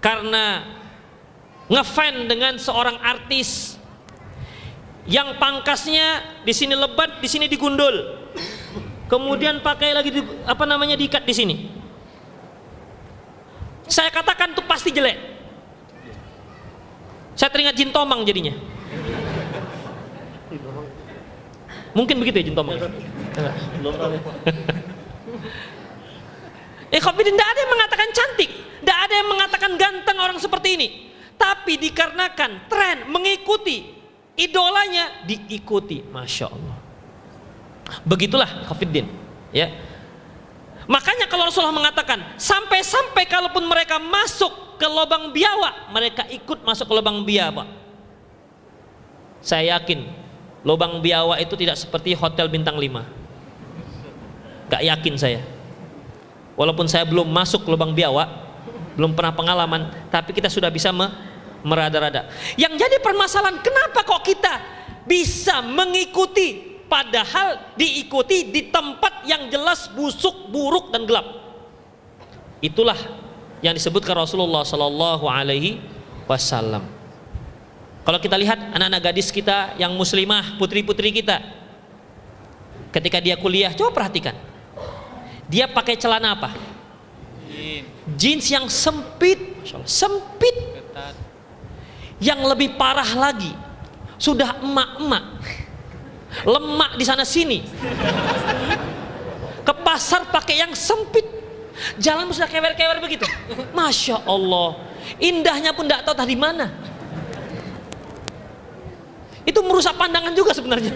karena ngefan dengan seorang artis yang pangkasnya di sini lebat, di sini digundul, kemudian pakai lagi diikat di sini. Saya katakan itu pasti jelek. Saya teringat Jin Tomang jadinya. Mungkin begitu ya Jin Tomang. Ikhwatiddin, tidak ada yang mengatakan cantik, tidak ada yang mengatakan ganteng orang seperti ini. Tapi dikarenakan tren mengikuti idolanya, diikuti. Masya Allah. Begitulah ikhwatiddin, ya. Makanya kalau Rasulullah mengatakan sampai-sampai kalaupun mereka masuk ke lubang biawak, mereka ikut masuk ke lubang biawak. Saya yakin lubang biawak itu tidak seperti hotel bintang 5. Gak yakin saya. Walaupun saya belum masuk ke lubang biawak, belum pernah pengalaman, tapi kita sudah bisa merada-rada. Yang jadi permasalahan, kenapa kok kita bisa mengikuti padahal diikuti di tempat yang jelas busuk, buruk dan gelap. Itulah yang disebutkan Rasulullah sallallahu alaihi wasallam. Kalau kita lihat anak-anak gadis kita yang muslimah, putri-putri kita, Ketika dia kuliah, coba perhatikan. Dia pakai celana apa? Jeans yang sempit, sempit. Yang lebih parah lagi, sudah emak-emak, lemak di sana sini. Ke pasar pakai yang sempit, jalan sudah kewer-kewer begitu. Masya Allah, indahnya pun tidak tahu tadi mana. Itu merusak pandangan juga sebenarnya.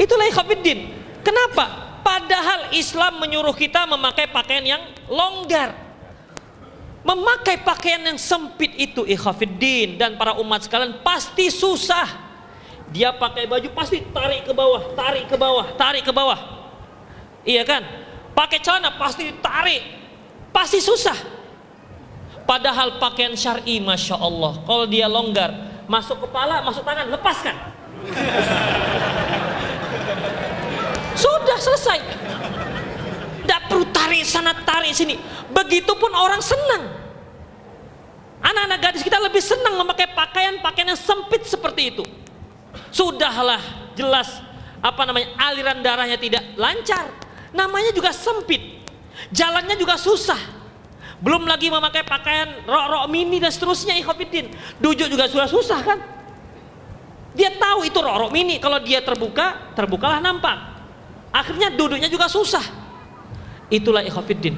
Itulah ikhwatiddin. Kenapa? Padahal Islam menyuruh kita memakai pakaian yang longgar. Memakai pakaian yang sempit itu ikhwatiddin dan para umat sekalian pasti susah. Dia pakai baju pasti tarik ke bawah, tarik ke bawah, tarik ke bawah. Iya kan? Pakai celana pasti tarik, pasti susah. Padahal pakaian syar'i, masya Allah, kalau dia longgar, masuk kepala, masuk tangan, lepaskan. Sudah selesai. Tidak perlu tarik sana, tarik sini. Begitupun orang senang. Anak-anak gadis kita lebih senang memakai pakaian-pakaian yang sempit seperti itu. Sudahlah, jelas aliran darahnya tidak lancar. Namanya juga sempit. Jalannya juga susah. Belum lagi memakai pakaian rok-rok mini dan seterusnya, ikhwatiddin. Duduk juga sudah susah kan? Dia tahu itu rok-rok mini, kalau dia terbukalah nampak. Akhirnya duduknya juga susah. Itulah ikhwatiddin.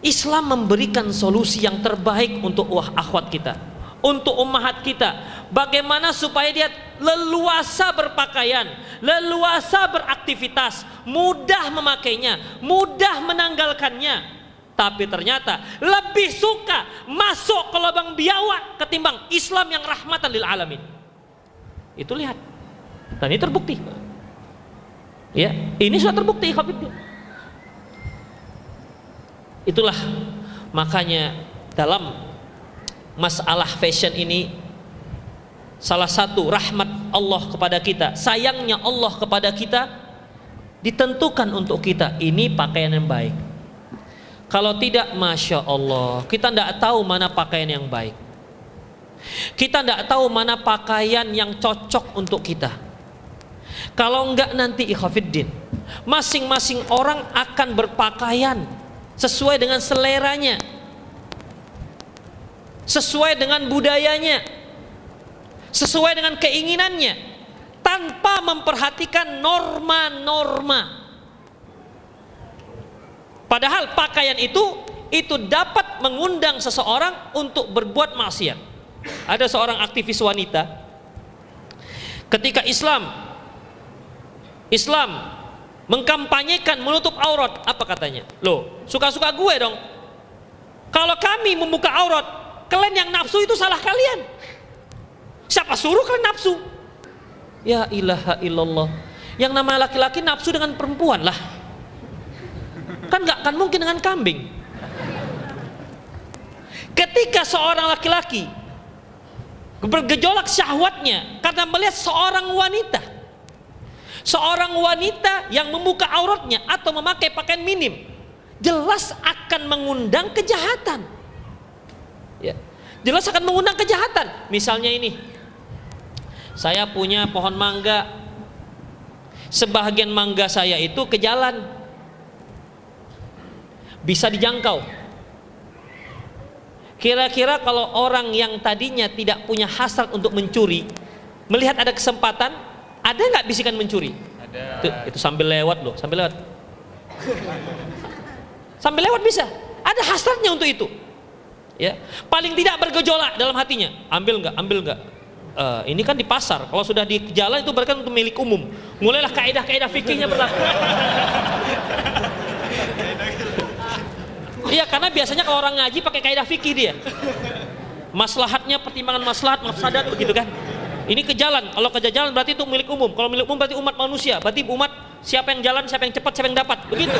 Islam memberikan solusi yang terbaik untuk akhwat kita, untuk ummahat kita. Bagaimana supaya dia leluasa berpakaian, leluasa beraktivitas, mudah memakainya, mudah menanggalkannya. Tapi ternyata lebih suka masuk ke lubang biawak ketimbang Islam yang rahmatan lil alamin. Itu lihat. Dan ini terbukti. Ya, ini sudah terbukti. Itulah makanya dalam masalah fashion ini, salah satu rahmat Allah kepada kita, sayangnya Allah kepada kita, ditentukan untuk kita ini pakaian yang baik. Kalau tidak, masya Allah, kita tidak tahu mana pakaian yang baik. Kita tidak tahu mana pakaian yang cocok untuk kita. Kalau enggak nanti ikhwatiddin, masing-masing orang akan berpakaian sesuai dengan seleranya, sesuai dengan budayanya, sesuai dengan keinginannya, tanpa memperhatikan norma-norma. Padahal pakaian itu dapat mengundang seseorang untuk berbuat maksiat. Ada seorang aktivis wanita, ketika Islam mengkampanyekan menutup aurat, apa katanya? Loh, suka-suka gue dong. Kalau kami membuka aurat, kalian yang nafsu itu salah kalian. Siapa suruh kalian nafsu? Ya ilaha illallah. Yang namanya laki-laki nafsu dengan perempuan lah. Kan gak akan mungkin dengan kambing. Ketika seorang laki-laki bergejolak syahwatnya karena melihat seorang wanita yang membuka auratnya atau memakai pakaian minim, jelas akan mengundang kejahatan. Ya, jelas akan mengundang kejahatan. Misalnya ini, saya punya pohon mangga, sebahagian mangga saya itu ke jalan, bisa dijangkau. Kira-kira kalau orang yang tadinya tidak punya hasrat untuk mencuri, melihat ada kesempatan, ada nggak bisikan mencuri? Ada. Itu sambil lewat loh, sambil lewat. Sambil lewat bisa. Ada hasratnya untuk itu. Ya, paling tidak bergejolak dalam hatinya. Ambil nggak? Ambil nggak? Ini kan di pasar. Kalau sudah di jalan itu berarti untuk milik umum. Mulailah kaidah-kaidah fikihnya berlaku. Iya, karena biasanya kalau orang ngaji pakai kaidah fikih dia. Maslahatnya, pertimbangan maslahat, mafsadat begitu kan. Ini ke jalan. Kalau ke jalan berarti itu milik umum. Kalau milik umum berarti umat manusia. Berarti umat, siapa yang jalan, siapa yang cepat, siapa yang dapat. Begitu.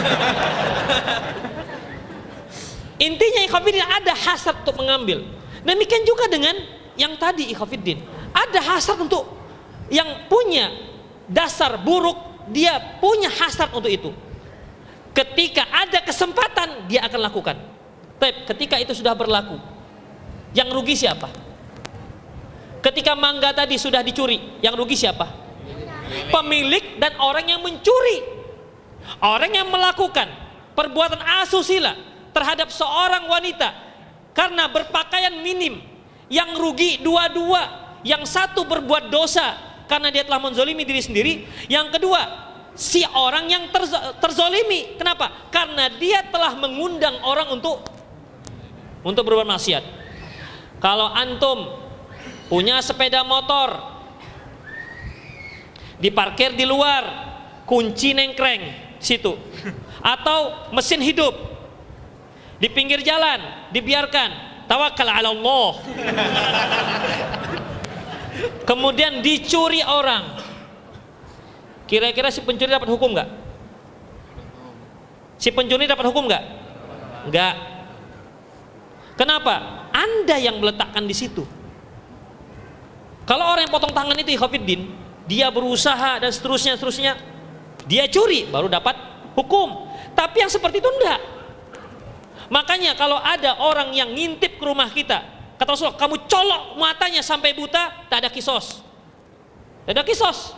Intinya ikhwatiddin, ada hasad untuk mengambil. Demikian juga dengan yang tadi ikhwatiddin. Ada hasad untuk yang punya dasar buruk, dia punya hasad untuk itu. Ketika ada kesempatan, dia akan lakukan. Tapi ketika itu sudah berlaku, yang rugi siapa? Ketika mangga tadi sudah dicuri, yang rugi siapa? Pemilik dan orang yang mencuri. Orang yang melakukan perbuatan asusila terhadap seorang wanita karena berpakaian minim, yang rugi dua-dua. Yang satu berbuat dosa karena dia telah menzolimi diri sendiri. Yang kedua, si orang yang terzolimi. Kenapa? Karena dia telah mengundang orang untuk berbuat maksiat. Kalau antum punya sepeda motor, diparkir di luar, kunci nengkreng situ, atau mesin hidup di pinggir jalan dibiarkan, tawakal ala Allah, kemudian dicuri orang, kira-kira si pencuri dapat hukum nggak? Si pencuri dapat hukum nggak? Nggak. Kenapa? Anda yang meletakkan di situ. Kalau orang yang potong tangan itu ikhwatiddin, dia berusaha dan seterusnya, dia curi baru dapat hukum. Tapi yang seperti itu enggak. Makanya kalau ada orang yang ngintip ke rumah kita, kata Rasulullah, kamu colok matanya sampai buta, tak ada kisos. Tak ada kisos.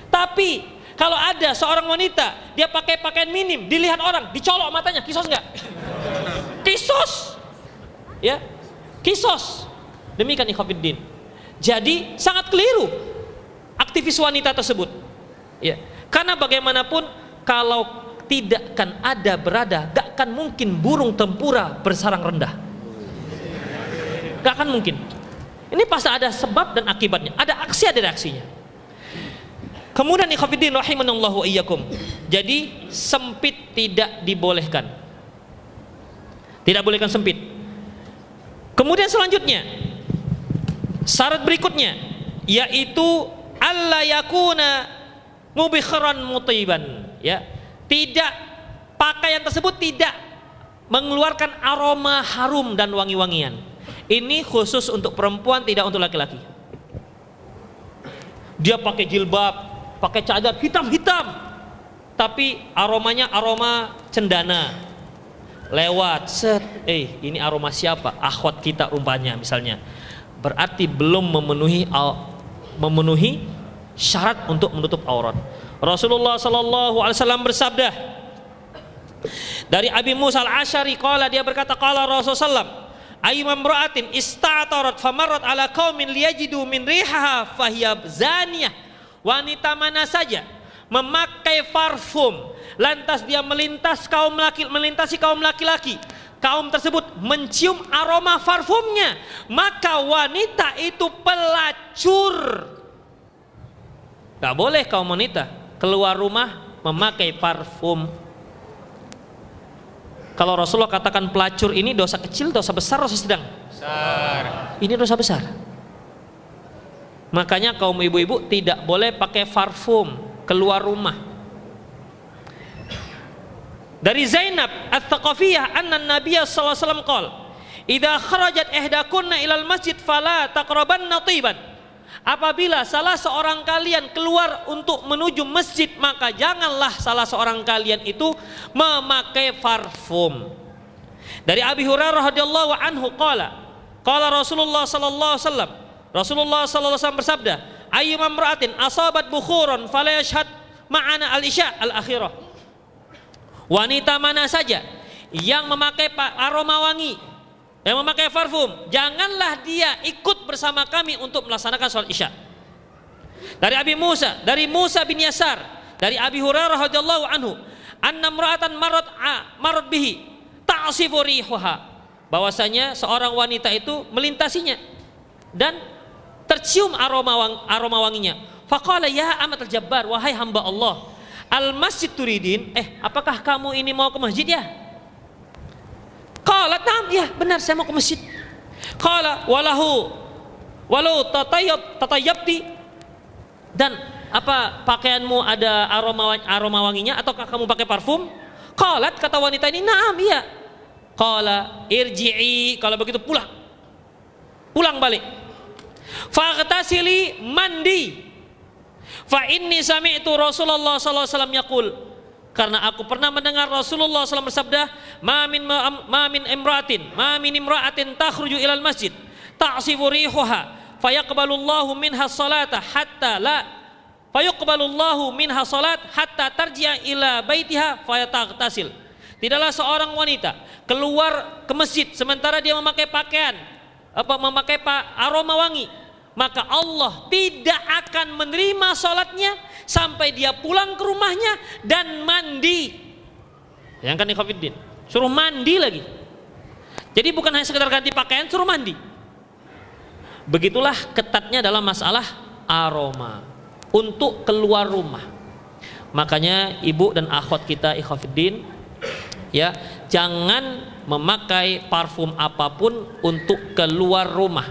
Tapi kalau ada seorang wanita, dia pakai pakaian minim, dilihat orang, dicolok matanya, kisos enggak? Kisos. Ya, kisos. Demikian ikhwatiddin. Jadi sangat keliru aktivis wanita tersebut. Ya, karena bagaimanapun kalau tidak akan ada berada, gak akan mungkin burung tempura bersarang rendah. Gak akan mungkin. Ini pasti ada sebab dan akibatnya, ada aksi ada reaksinya. Kemudian ikhwatiddin rahimanallahu wa iyyakum. Jadi sempit tidak dibolehkan. Tidak bolehkan sempit. Kemudian selanjutnya, syarat berikutnya yaitu alla yakuna mubikharan mutiban, ya. Tidak, pakaian tersebut tidak mengeluarkan aroma harum dan wangi-wangian. Ini khusus untuk perempuan, tidak untuk laki-laki. Dia pakai jilbab, pakai cadar hitam-hitam, tapi aromanya aroma cendana. Lewat set, ini aroma siapa? Akhwat kita umpamanya misalnya. Berarti belum memenuhi syarat untuk menutup aurat. Rasulullah sallallahu alaihi wasallam bersabda dari Abi Musa al-Asy'ari, qala, dia berkata, qala Rasulullah sallam, ayyuma imra'atin ista'tarat famarrat ala qaumin liyajidu min rihaha fahiya zaniyah. Wanita mana saja memakai parfum, lantas dia melintasi kaum laki-laki, kaum tersebut mencium aroma parfumnya, maka wanita itu pelacur. Gak boleh kaum wanita keluar rumah memakai parfum. Kalau Rasulullah katakan pelacur ini dosa kecil, dosa besar, dosa sedang? Besar. Ini dosa besar. Makanya kaum ibu-ibu tidak boleh pakai parfum keluar rumah. Dari Zainab Ats-Tsaqafiyah anna Nabiya sallallahu alaihi wasallam qala, "Idza kharajat ihdakunna ilal masjid fala taqrabanna tiban." Apabila salah seorang kalian keluar untuk menuju masjid, maka janganlah salah seorang kalian itu memakai parfum. Dari Abi Hurairah radhiyallahu anhu qala, qala Rasulullah sallallahu alaihi wasallam, Rasulullah sallallahu alaihi wasallam bersabda, ayyuma imra'atin asabat bukhuran fala yashhad ma'ana al-isya al-akhirah. Wanita mana saja yang memakai aroma wangi, yang memakai parfum, janganlah dia ikut bersama kami untuk melaksanakan salat isya. Dari Musa bin Yasar, dari Abi Hurairah radhiyallahu anhu, anna imra'atan marrat bihi ta'sifu rihuha, bahwasanya seorang wanita itu melintasinya dan tercium aroma wanginya. Faqala ya amatal jabbar, wahai hamba Allah, al masjid turidin, apakah kamu ini mau ke masjid ya? Qala na'am, ya benar saya mau ke masjid. Qala walau tatayyabti, dan apa pakaianmu ada aroma wanginya ataukah kamu pakai parfum? Qalat, kata wanita ini, na'am, iya. Qala irji'i, kalau begitu pulang balik. Faghtasili, mandi. Fa inni sami'tu Rasulullah sallallahu alaihi wasallam yaqul, karena aku pernah mendengar Rasulullah SAW bersabda, ma min imra'atin takhruju ilal masjid ta'sifu rihuha fayaqbalullahu minha salata hatta la fayuqbalullahu minha salat hatta tarji'a ila baitiha fayataghtasil. Tidaklah seorang wanita keluar ke masjid sementara dia memakai pakaian memakai aroma wangi, maka Allah tidak akan menerima salatnya sampai dia pulang ke rumahnya dan mandi. Yang kan ikhwatiddin, suruh mandi lagi. Jadi bukan hanya sekedar ganti pakaian, suruh mandi. Begitulah ketatnya dalam masalah aroma untuk keluar rumah. Makanya ibu dan akhwat kita ikhwatiddin, ya, jangan memakai parfum apapun untuk keluar rumah.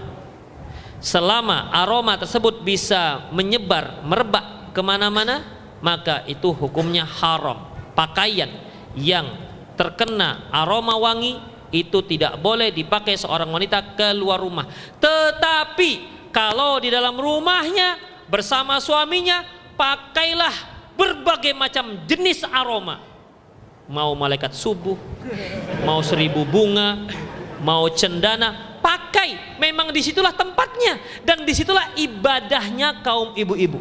Selama aroma tersebut bisa menyebar, merebak kemana-mana, maka itu hukumnya haram. Pakaian yang terkena aroma wangi itu tidak boleh dipakai seorang wanita keluar rumah. Tetapi kalau di dalam rumahnya bersama suaminya, pakailah berbagai macam jenis aroma. Mau malaikat subuh, mau 1000 bunga, mau cendana, pakai. Memang disitulah tempatnya dan disitulah ibadahnya kaum ibu-ibu.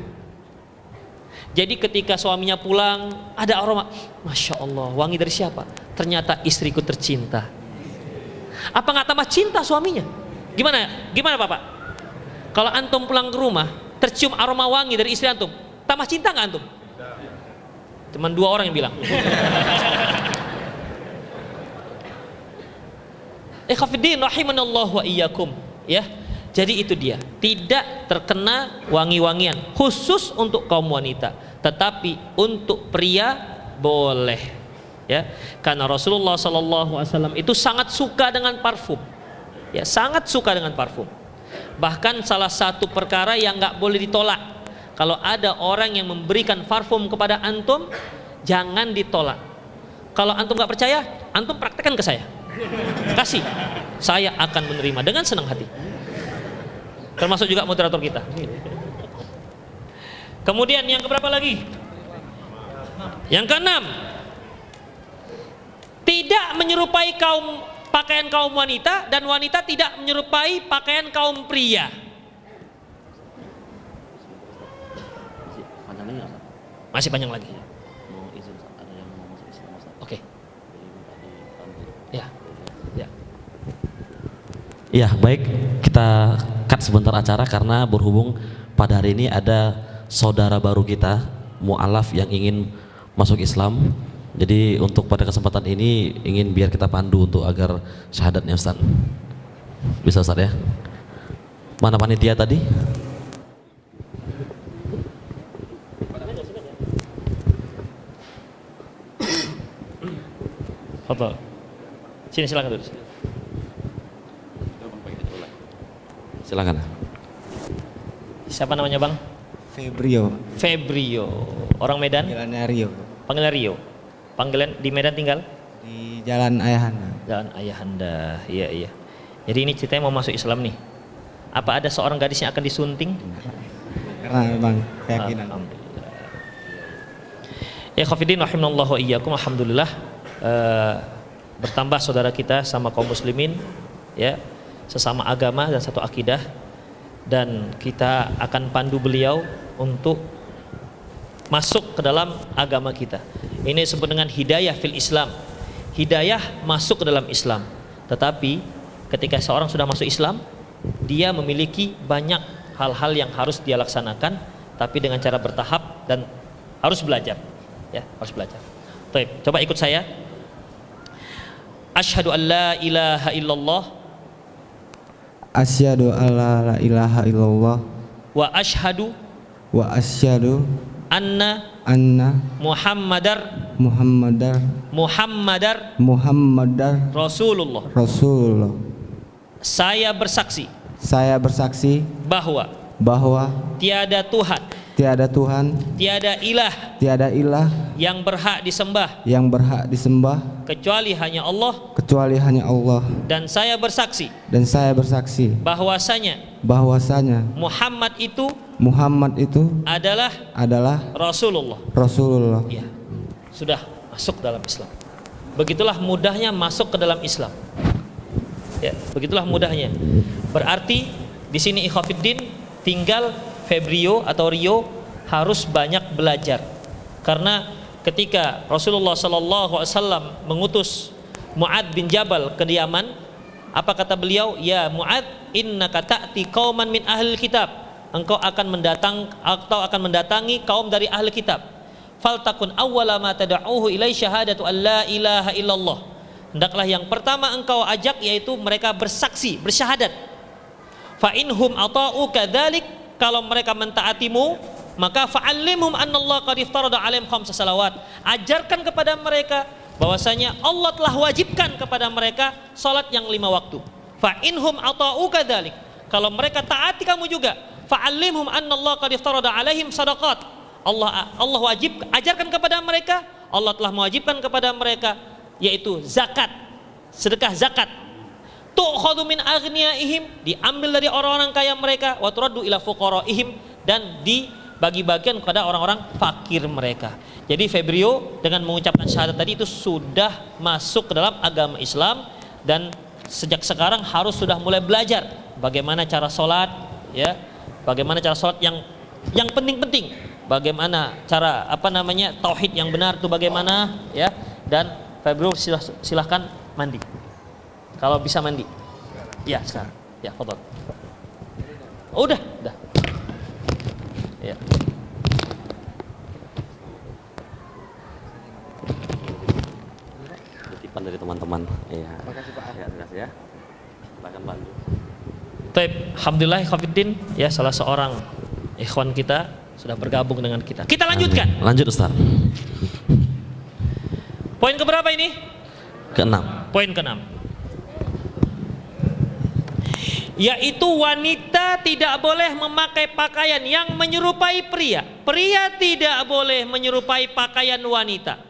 Jadi ketika suaminya pulang ada aroma, Masya Allah, wangi dari siapa? Ternyata istriku tercinta. Apa nggak tambah cinta suaminya? Gimana Bapak? Kalau antum pulang ke rumah tercium aroma wangi dari istri antum, tambah cinta nggak antum? Cuman 2 orang yang bilang. Ikhwatiddin rahimanallahu wa iyyakum, ya. Jadi itu dia, tidak terkena wangi-wangian khusus untuk kaum wanita, tetapi untuk pria boleh, ya. Karena Rasulullah SAW itu sangat suka dengan parfum, ya, sangat suka dengan parfum. Bahkan salah satu perkara yang nggak boleh ditolak, kalau ada orang yang memberikan parfum kepada antum, jangan ditolak. Kalau antum nggak percaya, antum praktekkan ke saya, kasih, saya akan menerima dengan senang hati. Termasuk juga moderator kita. Kemudian yang keberapa lagi? Yang keenam, tidak menyerupai pakaian kaum wanita, dan wanita tidak menyerupai pakaian kaum pria. Masih panjang lagi. Oke. Ya. Ya, baik, kita cut sebentar acara karena berhubung pada hari ini ada saudara baru kita, mu'alaf yang ingin masuk Islam. Jadi untuk pada kesempatan ini ingin biar kita pandu untuk agar syahadatnya, Ustaz. Bisa, Ustaz, ya? Mana panitia tadi? Foto. Sini silakan dulu. Silakan. Siapa namanya, Bang? Febrio. Orang Medan? Panggilannya Rio. Panggilan Rio. Panggilan di Medan tinggal? Di Jalan Ayahanda. Jalan Ayahanda. Iya. Jadi ini ceritanya mau masuk Islam nih. Apa ada seorang gadis yang akan disunting? Karena memang keyakinan. Alhamdulillah. Ya khafidin rahimanallahu wa iyyakum. Alhamdulillah, bertambah saudara kita sama kaum muslimin, ya, sesama agama dan satu akidah, dan kita akan pandu beliau untuk masuk ke dalam agama kita. Ini disebut dengan hidayah fil Islam. Hidayah masuk ke dalam Islam. Tetapi ketika seorang sudah masuk Islam, dia memiliki banyak hal-hal yang harus dia laksanakan, tapi dengan cara bertahap dan harus belajar, ya, harus belajar. Baik, coba ikut saya. Asyhadu an la ilaha illallah. Asyhadu alla la ilaha illallah. Wa asyhadu anna Muhammadar Rasulullah. Saya bersaksi bahwa tiada Tuhan, tiada ilah yang berhak disembah kecuali hanya Allah. Dan saya bersaksi bahwasanya Muhammad itu adalah Rasulullah. Ya, sudah masuk dalam Islam. Begitulah mudahnya masuk ke dalam Islam. Ya, begitulah mudahnya. Berarti di sini ikhwatiddin tinggal Febrio atau Rio harus banyak belajar. Karena ketika Rasulullah SAW mengutus Mu'adz bin Jabal ke Yaman, apa kata beliau? Ya Mu'adz, innaka ta'ti qauman min ahlil kitab. Engkau akan mendatangi kaum dari ahli kitab. Faltakun awwala ma tad'uhu ilai syahadatu an la ilaha illallah. Hendaklah yang pertama engkau ajak yaitu mereka bersaksi, bersyahadat. Fa inhum ata'uka dzalik, kalau mereka mentaatimu, maka fa'allimhum annallaha qad iftarada 'alaihim khamsa salawat. Ajarkan kepada mereka bahwasanya Allah telah wajibkan kepada mereka salat yang 5 waktu. Fa inhum ata'uka dzalik, kalau mereka taati kamu juga, fa'allimhum annallaha qad iftarada 'alaihim shadaqat. Allah wajib, ajarkan kepada mereka, Allah telah mewajibkan kepada mereka yaitu zakat, sedekah zakat. Tu'khadhu min aghniyaihim, diambil dari orang-orang kaya mereka, wa turaddu ila fuqaraihim, dan dibagi-bagikan kepada orang-orang fakir mereka. Jadi Febrio dengan mengucapkan syahadat tadi itu sudah masuk ke dalam agama Islam, dan sejak sekarang harus sudah mulai belajar bagaimana cara sholat, ya, bagaimana cara sholat yang penting-penting, bagaimana cara tauhid yang benar itu bagaimana, ya. Dan Febrio silahkan mandi kalau bisa mandi ya sekarang ya, fadhal. Udah ya. Titipan dari teman-teman. Iya. Makasih Pak. Ya, terima kasih ya. Silakan bantu. Taib, alhamdulillah Khofiddin, ya, salah seorang ikhwan kita sudah bergabung dengan kita. Kita lanjutkan. Lanjut Ustaz. Poin keberapa ini? Keenam. Poin keenam. Yaitu wanita tidak boleh memakai pakaian yang menyerupai pria. Pria tidak boleh menyerupai pakaian wanita.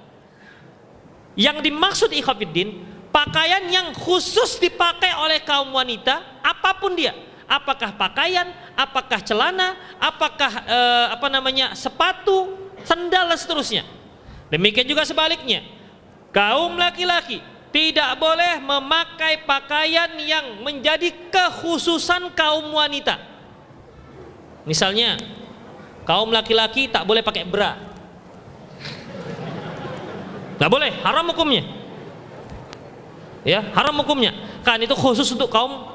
Yang dimaksud ikhwatiddin, pakaian yang khusus dipakai oleh kaum wanita, apapun dia. Apakah pakaian, apakah celana, apakah sepatu, sandal dan seterusnya. Demikian juga sebaliknya. Kaum laki-laki tidak boleh memakai pakaian yang menjadi kekhususan kaum wanita. Misalnya, kaum laki-laki tak boleh pakai bra. Tak boleh, haram hukumnya. Ya, haram hukumnya. Kan itu khusus untuk kaum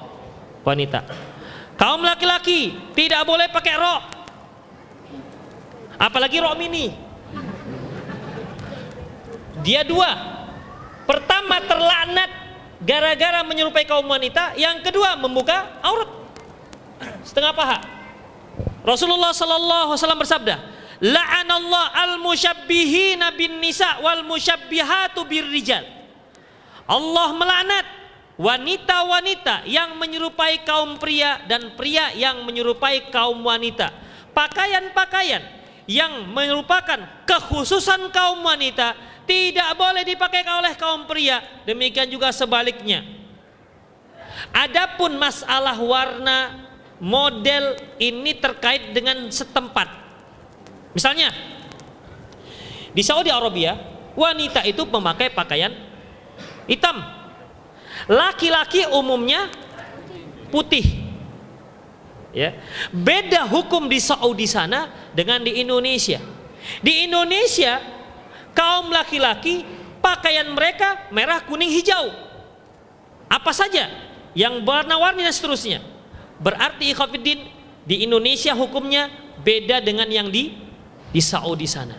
wanita. Kaum laki-laki tidak boleh pakai rok. Apalagi rok mini. Dia dua. Pertama terlaknat gara-gara menyerupai kaum wanita, yang kedua membuka aurat setengah paha. Rasulullah sallallahu alaihi wasallam bersabda, "La'anallahu al-musyabbihina bin nisa wal musyabbihatu birrijal." Allah melaknat wanita-wanita yang menyerupai kaum pria dan pria yang menyerupai kaum wanita. Pakaian-pakaian yang merupakan kekhususan kaum wanita tidak boleh dipakai oleh kaum pria, demikian juga sebaliknya. Adapun masalah warna, model ini terkait dengan setempat. Misalnya di Saudi Arabia, wanita itu memakai pakaian hitam, laki-laki umumnya putih. Ya, beda hukum di Saudi sana dengan di Indonesia. Di Indonesia kaum laki-laki pakaian mereka merah, kuning, hijau, apa saja yang warna-warni dan seterusnya. Berarti ikhwatiddin, di Indonesia hukumnya beda dengan yang di Saudi sana.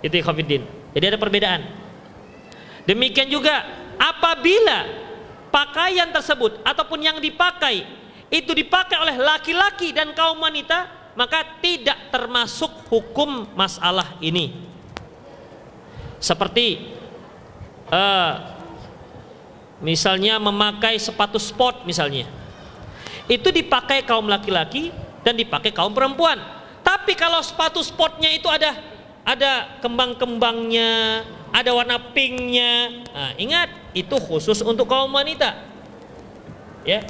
Itu ikhwatiddin. Jadi ada perbedaan. Demikian juga apabila pakaian tersebut ataupun yang dipakai itu dipakai oleh laki-laki dan kaum wanita, maka tidak termasuk hukum masalah ini. Seperti misalnya memakai sepatu sport misalnya, itu dipakai kaum laki-laki dan dipakai kaum perempuan. Tapi kalau sepatu sportnya itu ada kembang-kembangnya, ada warna pinknya, nah, ingat itu khusus untuk kaum wanita. Ya,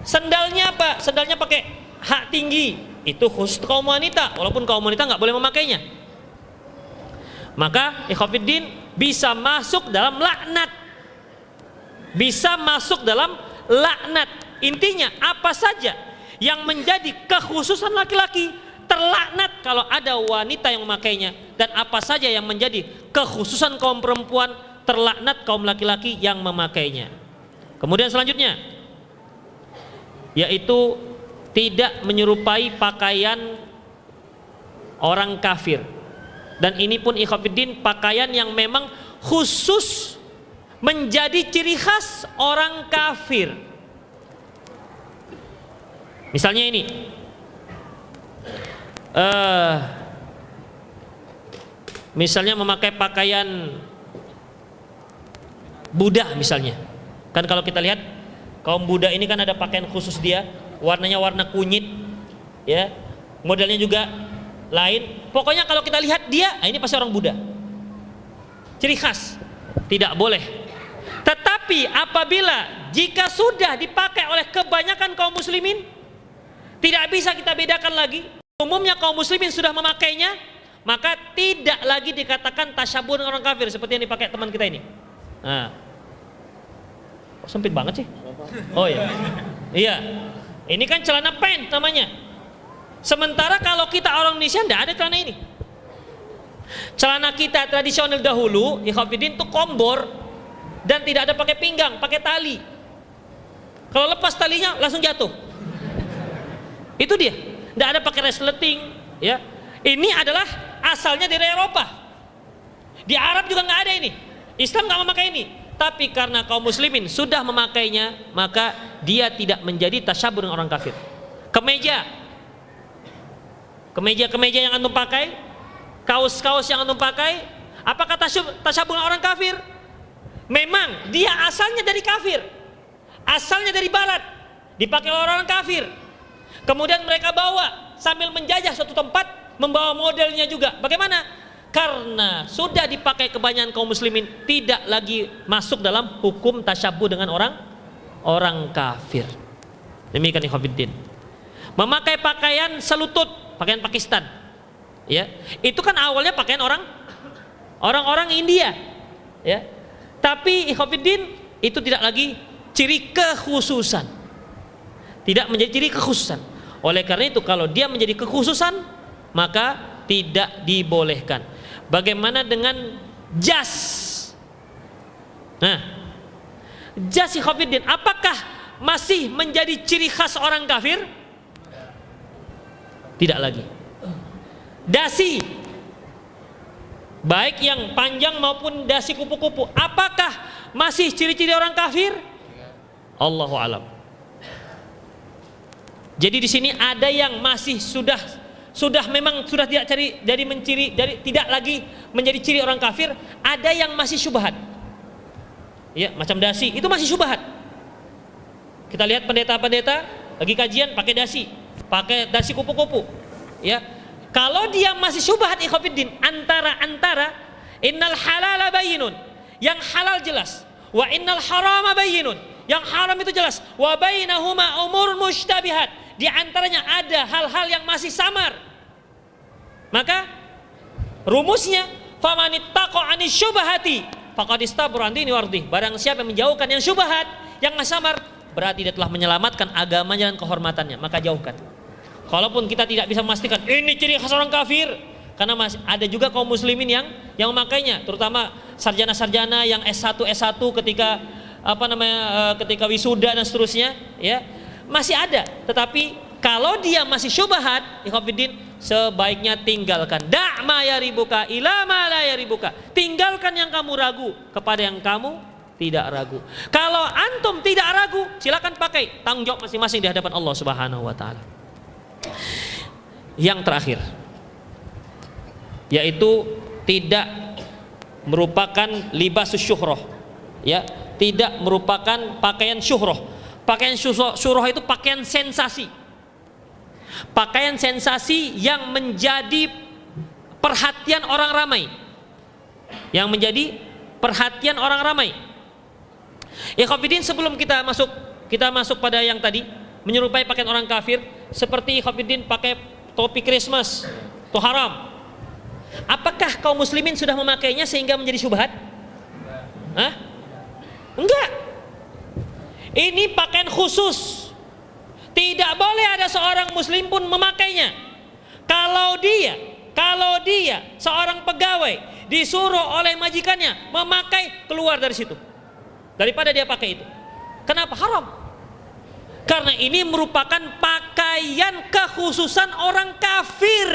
sandalnya apa? Sandalnya pakai hak tinggi, itu khusus untuk kaum wanita, walaupun kaum wanita nggak boleh memakainya. Maka ikhwatiddin bisa masuk dalam laknat. Bisa masuk dalam laknat. Intinya apa saja yang menjadi kekhususan laki-laki terlaknat kalau ada wanita yang memakainya, dan apa saja yang menjadi kekhususan kaum perempuan, terlaknat kaum laki-laki yang memakainya. Kemudian selanjutnya yaitu tidak menyerupai pakaian orang kafir. Dan ini pun ikhwatiddin pakaian yang memang khusus menjadi ciri khas orang kafir. Misalnya ini, misalnya memakai pakaian Buddha misalnya. Kan kalau kita lihat kaum Buddha ini kan ada pakaian khusus dia, warnanya warna kunyit, ya, modelnya juga lain. Pokoknya kalau kita lihat dia, ini pasti orang Buddha. Ciri khas, tidak boleh. Tetapi apabila jika sudah dipakai oleh kebanyakan kaum muslimin, tidak bisa kita bedakan lagi. Umumnya kaum muslimin sudah memakainya, maka tidak lagi dikatakan tasyabuh dengan orang kafir seperti yang dipakai teman kita ini. Nah, kok sempit banget sih? Oh iya, iya. Ini kan celana pants namanya. Sementara kalau kita orang Indonesia tidak ada celana ini. Celana kita tradisional dahulu, ikhwatiddin, itu kombor dan tidak ada pakai pinggang, pakai tali. Kalau lepas talinya langsung jatuh. Itu dia. Tidak ada pakai resleting, ya. Ini adalah asalnya dari Eropa. Di Arab juga nggak ada ini. Islam nggak memakai ini. Tapi karena kaum muslimin sudah memakainya, maka dia tidak menjadi tasyabuh dengan orang kafir. Kemeja yang antum pakai, kaos-kaos yang antum pakai, apakah tasyabuh dengan orang kafir? Memang dia asalnya dari kafir, asalnya dari barat, dipakai oleh orang kafir. Kemudian mereka bawa sambil menjajah suatu tempat, membawa modelnya juga. Bagaimana? Karena sudah dipakai kebanyakan kaum muslimin, tidak lagi masuk dalam hukum tasyabuh dengan orang kafir. Demikian ikhwatiddin. Memakai pakaian selutut, pakaian Pakistan, ya, itu kan awalnya pakaian orang India, ya. Tapi ikhwatiddin, itu tidak lagi ciri kekhususan, tidak menjadi ciri kekhususan. Oleh karena itu kalau dia menjadi kekhususan, maka tidak dibolehkan. Bagaimana dengan jas? Nah, jas ikhwatiddin, apakah masih menjadi ciri khas orang kafir? Tidak lagi. Dasi, baik yang panjang maupun dasi kupu-kupu, apakah masih ciri-ciri orang kafir? Allahu alam. Jadi di sini ada yang masih sudah memang sudah tidak tidak lagi menjadi ciri orang kafir, ada yang masih syubhat. Ya, macam dasi itu masih syubhat. Kita lihat pendeta-pendeta lagi kajian pakai dasi kupu-kupu. Ya. Kalau dia masih syubhat ikhwatiddin, antara innal halala bayyinun, yang halal jelas, wa innal harama bayyinun, yang haram itu jelas, wa bainahuma umur mushtabihat, di antaranya ada hal-hal yang masih samar. Maka rumusnya famanittaqa anis syubhati faqad istabra an dini wardi. Barang siapa yang menjauhkan yang syubhat, yang samar, berarti dia telah menyelamatkan agamanya dan kehormatannya, maka jauhkan. Kalaupun kita tidak bisa memastikan ini ciri khas orang kafir, karena masih ada juga kaum muslimin yang memakainya, terutama sarjana-sarjana yang S1 ketika ketika wisuda dan seterusnya, ya, masih ada. Tetapi kalau dia masih syubhat, ikhwatiddin, sebaiknya tinggalkan. Da' ma yaribuka ila ma la yaribuka. Tinggalkan yang kamu ragu kepada yang kamu tidak ragu. Kalau antum tidak ragu, silakan pakai. Tanggung jawab masing-masing di hadapan Allah Subhanahu wa taala. Yang terakhir, yaitu tidak merupakan libasus syuhrah, ya, tidak merupakan pakaian syuhrah. Pakaian syuhrah itu pakaian sensasi. Pakaian sensasi yang menjadi perhatian orang ramai. Yang menjadi perhatian orang ramai. Ikhwatiddin, sebelum kita masuk pada yang tadi, menyerupai pakaian orang kafir, seperti ikhwatiddin pakai topi Christmas, itu haram. Apakah kaum muslimin sudah memakainya sehingga menjadi syubhat? Hah? Enggak. Ini pakaian khusus. Tidak boleh ada seorang muslim pun memakainya. Kalau dia seorang pegawai disuruh oleh majikannya memakai, keluar dari situ daripada dia pakai itu. Kenapa? Haram. Karena ini merupakan pakaian kekhususan orang kafir.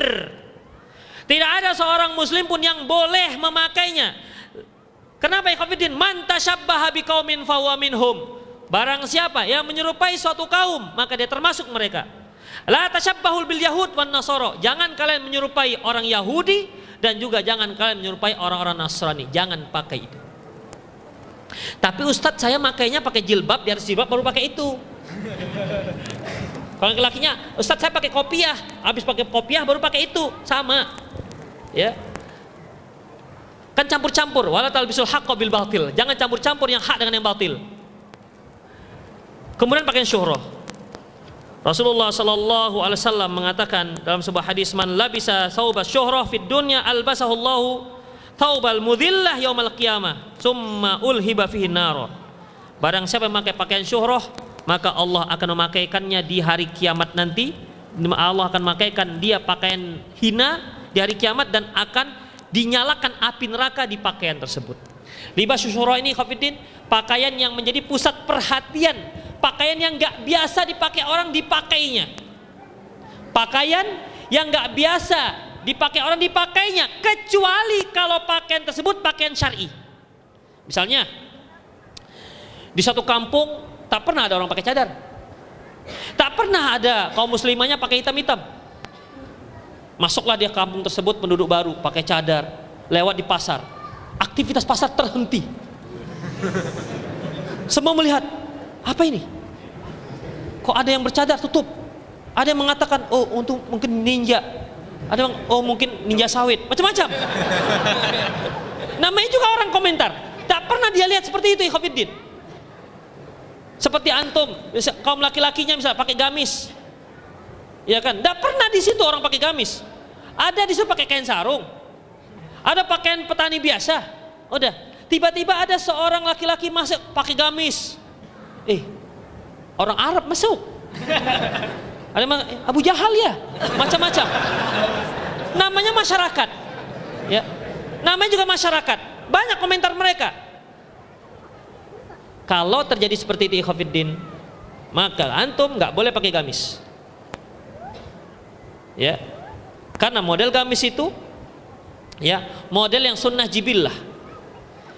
Tidak ada seorang muslim pun yang boleh memakainya. Kenapa ya kafirin? Man tasyabbaha biqaumin fahuwa minhum. Barang siapa yang menyerupai suatu kaum, maka dia termasuk mereka. La tasyabbahul bil yahud wan nasara. Jangan kalian menyerupai orang Yahudi dan juga jangan kalian menyerupai orang-orang Nasrani. Jangan pakai itu. Tapi Ustadz, saya makainya pakai jilbab, di atas jilbab baru pakai itu. Kalau laki-lakinya, Ustadz saya pakai kopiah, habis pakai kopiah baru pakai itu, sama. Ya. Kan campur-campur, wala talbisul haqqo bil batil. Jangan campur-campur yang hak dengan yang batil. Kemudian pakaian syuhrah. Rasulullah sallallahu alaihi wasallam mengatakan dalam sebuah hadis, man labisa thawba syuhrah fid dunya albasahullahu thawbal mudhillah yaumal qiyamah summa ulhiba fihi nar. Barang siapa yang memakai pakaian syuhrah, maka Allah akan memakaikannya di hari kiamat nanti. Allah akan memakaikan dia pakaian hina di hari kiamat dan akan dinyalakan api neraka di pakaian tersebut. Libas syuhrah ini khafidin, pakaian yang menjadi pusat perhatian, pakaian yang gak biasa dipakai orang dipakainya, pakaian yang gak biasa dipakai orang dipakainya, kecuali kalau pakaian tersebut pakaian syar'i. Misalnya di satu kampung tak pernah ada orang pakai cadar, tak pernah ada kaum muslimahnya pakai hitam-hitam. Masuklah dia ke kampung tersebut, penduduk baru pakai cadar, lewat di pasar, aktivitas pasar terhenti. Semua melihat, apa ini? Kok ada yang bercadar tutup? Ada yang mengatakan, oh untuk mungkin ninja. Ada yang, oh mungkin ninja sawit. Macam-macam. Namanya juga orang komentar. Tak pernah dia lihat seperti itu, ikhwatiddin. Seperti antum, kaum laki-lakinya misalnya pakai gamis. Ya kan? Tak pernah di situ orang pakai gamis. Ada di situ pakai kain sarung. Ada pakaian petani biasa. Udah. Tiba-tiba ada seorang laki-laki masuk pakai gamis. Orang Arab masuk. Ada Abu Jahal ya, macam-macam. Namanya masyarakat. Ya. Namanya juga masyarakat. Banyak komentar mereka. Kalau terjadi seperti itu ikhwatiddin, maka antum nggak boleh pakai gamis. Ya. Karena model gamis itu ya, model yang sunnah jibillah.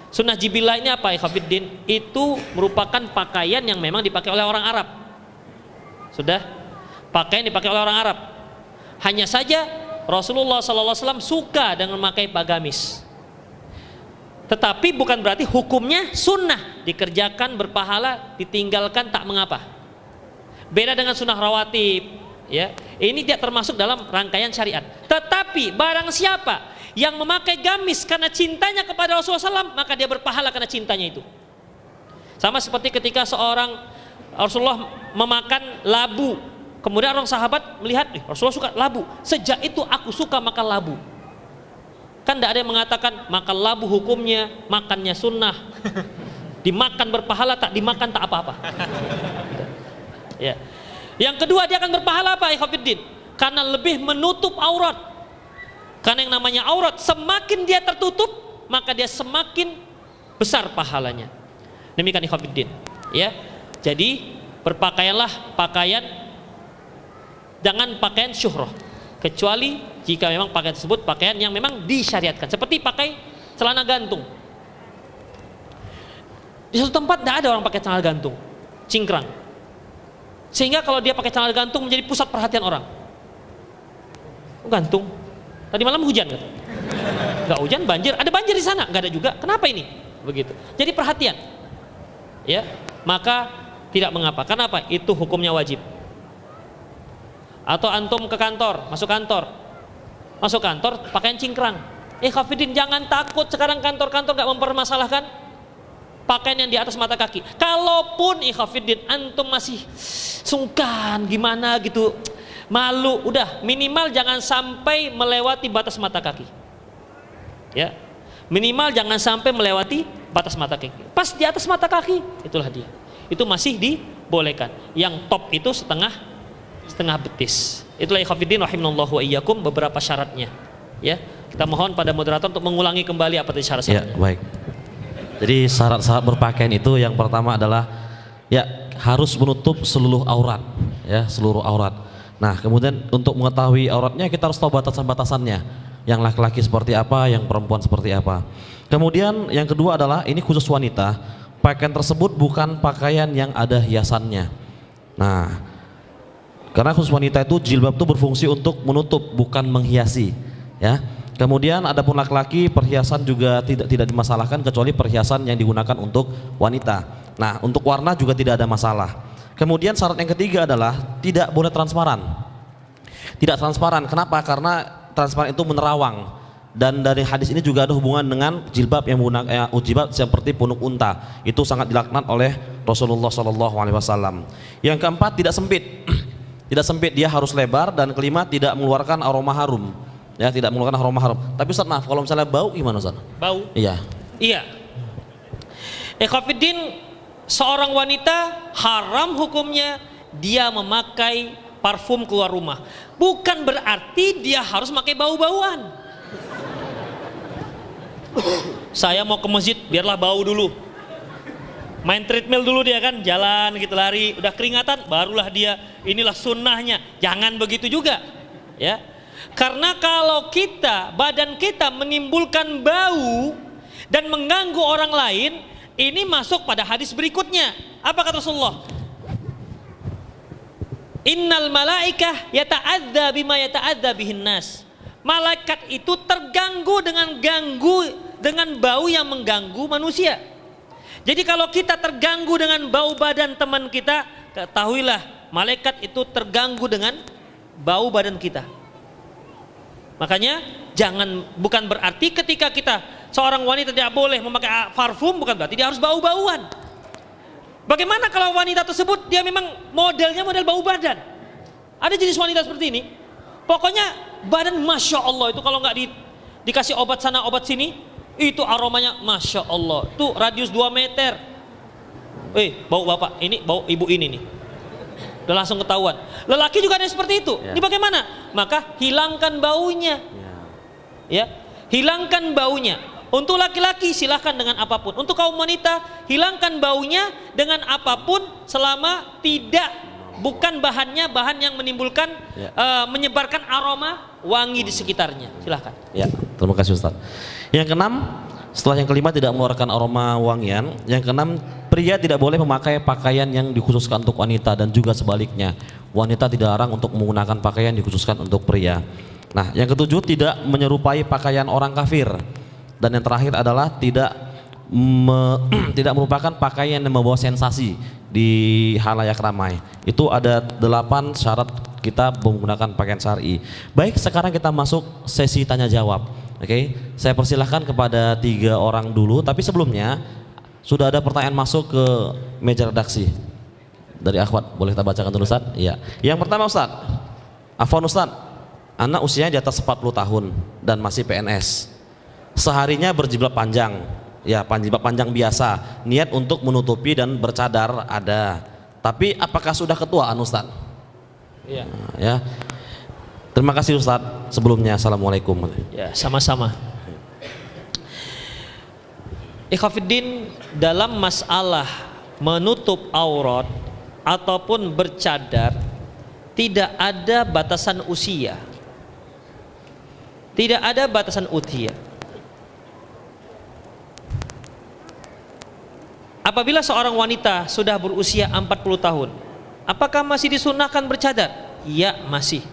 Sunnah jibillah ini apa ikhwatiddin? Itu merupakan pakaian yang memang dipakai oleh orang Arab. Sudah, pakaian dipakai oleh orang Arab. Hanya saja Rasulullah SAW suka dengan memakai gamis. Tetapi bukan berarti hukumnya sunnah, dikerjakan berpahala, ditinggalkan tak mengapa. Beda dengan sunnah rawatib. Ya, ini tidak termasuk dalam rangkaian syariat. Tetapi barang siapa yang memakai gamis karena cintanya kepada Rasulullah SAW, maka dia berpahala karena cintanya itu. Sama seperti ketika seorang Rasulullah memakan labu, kemudian orang sahabat melihat, Rasulullah suka labu, sejak itu aku suka makan labu. Kan tidak ada yang mengatakan makan labu hukumnya makannya sunnah, dimakan berpahala, tak dimakan tak apa-apa. Ya. Yang kedua, dia akan berpahala apa ikhwatiddin? Karena lebih menutup aurat. Karena yang namanya aurat, semakin dia tertutup, maka dia semakin besar pahalanya. Demikian ikhwatiddin. Ya. Jadi berpakaianlah pakaian, jangan pakaian syuhrah, kecuali jika memang pakaian tersebut pakaian yang memang disyariatkan, seperti pakai celana gantung. Di suatu tempat tidak ada orang pakai celana gantung, cingkrang, sehingga kalau dia pakai celana gantung menjadi pusat perhatian orang. Gantung, tadi malam hujan kan? Nggak hujan, banjir, ada banjir di sana, nggak ada juga. Kenapa ini? Begitu. Jadi perhatian, ya, maka tidak mengapa. Kenapa? Itu hukumnya wajib. Atau antum ke kantor, masuk kantor pakaian cingkrang. Khafidin, jangan takut, sekarang kantor-kantor gak mempermasalahkan pakaian yang di atas mata kaki. Kalaupun Khafidin antum masih sungkan gimana gitu, malu, udah minimal jangan sampai melewati batas mata kaki. Ya. Minimal jangan sampai melewati batas mata kaki. Pas di atas mata kaki, itulah dia. Itu masih dibolehkan. Yang top itu setengah betis. Itulah ikhwatiddin rahimanallahu wa iyyakum beberapa syaratnya. Ya, kita mohon pada moderator untuk mengulangi kembali apa tadi syarat-syaratnya. Ya, baik. Jadi syarat-syarat berpakaian itu yang pertama adalah ya harus menutup seluruh aurat, ya, seluruh aurat. Nah, kemudian untuk mengetahui auratnya kita harus tahu batasan-batasannya. Yang laki-laki seperti apa, yang perempuan seperti apa. Kemudian yang kedua adalah ini khusus wanita, pakaian tersebut bukan pakaian yang ada hiasannya. Nah, karena khusus wanita itu jilbab itu berfungsi untuk menutup bukan menghiasi, ya. Kemudian adapun laki-laki perhiasan juga tidak dimasalahkan kecuali perhiasan yang digunakan untuk wanita. Nah, untuk warna juga tidak ada masalah. Kemudian syarat yang ketiga adalah tidak boleh transparan. Tidak transparan, kenapa? Karena transparan itu menerawang. Dan dari hadis ini juga ada hubungan dengan jilbab yang menggunakan jilbab seperti punuk unta. Itu sangat dilaknat oleh Rasulullah SAW. Yang keempat tidak sempit. Tidak sempit, dia harus lebar. Dan kelima tidak mengeluarkan aroma harum. Ya, tidak mengeluarkan aroma harum. Tapi Ustaz, maaf, kalau misalnya bau gimana Ustaz? Bau? Iya. Iya. Ikhwatiddin, seorang wanita haram hukumnya dia memakai parfum keluar rumah. Bukan berarti dia harus pakai bau-bauan. Saya mau ke masjid, biarlah bau dulu. Main treadmill dulu dia kan, jalan gitu lari, udah keringatan, barulah dia, inilah sunnahnya. Jangan begitu juga, ya. Karena kalau badan kita menimbulkan bau dan mengganggu orang lain, ini masuk pada hadis berikutnya. Apa kata Rasulullah? Innal malaikah yata'adza bima yata'adza bihin nas. Malaikat itu terganggu dengan bau yang mengganggu manusia. Jadi kalau kita terganggu dengan bau badan teman kita, ketahuilah malaikat itu terganggu dengan bau badan kita. Makanya bukan berarti ketika kita seorang wanita tidak boleh memakai parfum, bukan berarti dia harus bau-bauan. Bagaimana kalau wanita tersebut dia memang modelnya model bau badan? Ada jenis wanita seperti ini. Pokoknya badan masya Allah itu kalau nggak dikasih obat sana obat sini, itu aromanya masya Allah. Tuh radius 2 meter. Bau bapak ini, bau ibu ini nih. Udah langsung ketahuan. Lelaki juga ada yang seperti itu. Ya. Ini bagaimana? Maka hilangkan baunya. Ya, hilangkan baunya. Untuk laki-laki silahkan dengan apapun. Untuk kaum wanita hilangkan baunya dengan apapun selama bukan bahan yang menimbulkan menyebarkan aroma wangi di sekitarnya. Silahkan. Ya, terima kasih Ustaz. Yang keenam, setelah yang kelima tidak mengeluarkan aroma wangian. Yang keenam, pria tidak boleh memakai pakaian yang dikhususkan untuk wanita dan juga sebaliknya. Wanita tidak larang untuk menggunakan pakaian dikhususkan untuk pria. Nah, yang ketujuh tidak menyerupai pakaian orang kafir. Dan yang terakhir adalah tidak merupakan pakaian yang membawa sensasi di halayak ramai. Itu ada 8 syarat kita menggunakan pakaian syar'i. Baik, sekarang kita masuk sesi tanya jawab. Oke, saya persilahkan kepada 3 orang dulu. Tapi sebelumnya sudah ada pertanyaan masuk ke meja redaksi dari akhwat. Boleh kita bacakan dulu Ustaz? Iya. Yang pertama Ustaz, afwan Ustaz, anak usianya di atas 40 tahun dan masih PNS. Seharinya berjilbab panjang, ya jilbab panjang biasa. Niat untuk menutupi dan bercadar ada. Tapi apakah sudah ketuaan Ustaz? Iya. Nah, ya. Terima kasih Ustaz. Sebelumnya assalamualaikum. Ya, sama-sama. Ikhwatiddin, dalam masalah menutup aurat ataupun bercadar tidak ada batasan usia. Tidak ada batasan usia. Apabila seorang wanita sudah berusia 40 tahun, apakah masih disunahkan bercadar? Iya, masih.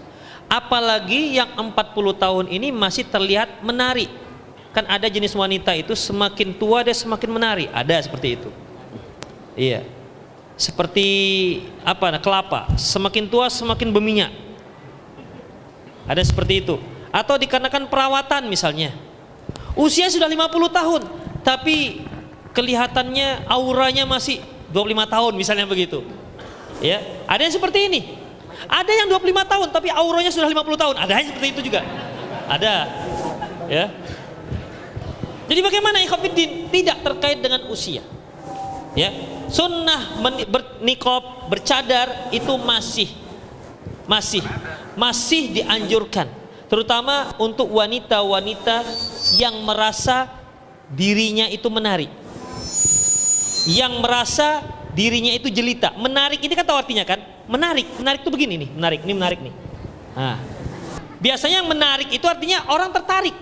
Apalagi yang 40 tahun ini masih terlihat menari. Kan ada jenis wanita itu semakin tua dia semakin menari, ada seperti itu. Iya. Seperti kelapa, semakin tua semakin berminyak. Ada seperti itu. Atau dikarenakan perawatan misalnya. Usia sudah 50 tahun, tapi kelihatannya auranya masih 25 tahun misalnya begitu. Ya, ada yang seperti ini. Ada yang 25 tahun tapi auranya sudah 50 tahun. Ada yang seperti itu juga. Ada. Ya. Jadi bagaimana ikhwatiddin? Tidak terkait dengan usia. Ya. Sunnah bernikab, bercadar itu masih masih dianjurkan, terutama untuk wanita-wanita yang merasa dirinya itu menarik, yang merasa dirinya itu jelita. Menarik ini kan tahu artinya kan? Menarik itu begini nih, menarik nih. Nah, biasanya yang menarik itu artinya orang tertarik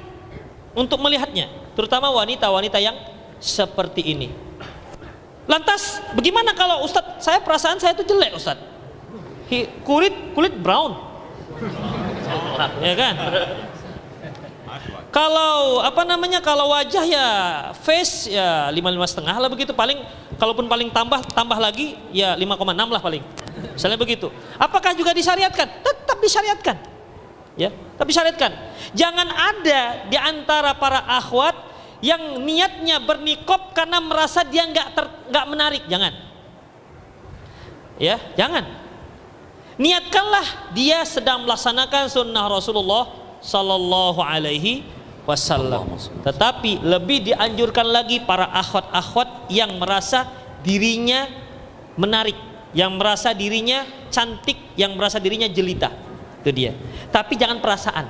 untuk melihatnya, terutama wanita-wanita yang seperti ini. Lantas bagaimana kalau Ustadz, saya perasaan saya itu jelek Ustadz, kulit brown, ya kan? Kalau kalau wajah ya face ya 5,5 lah begitu, paling kalaupun paling tambah lagi ya 5,6 lah paling, misalnya begitu. Apakah juga disyariatkan? Tetap disyariatkan, ya, tapi syariatkan. Jangan ada di antara para akhwat yang niatnya bernikob karena merasa dia nggak menarik, jangan. Ya, jangan. Niatkanlah dia sedang melaksanakan sunnah Rasulullah Sallallahu Alaihi Wasallam. Tetapi lebih dianjurkan lagi para akhwat-akhwat yang merasa dirinya menarik, yang merasa dirinya cantik, yang merasa dirinya jelita. Itu dia. Tapi jangan perasaan.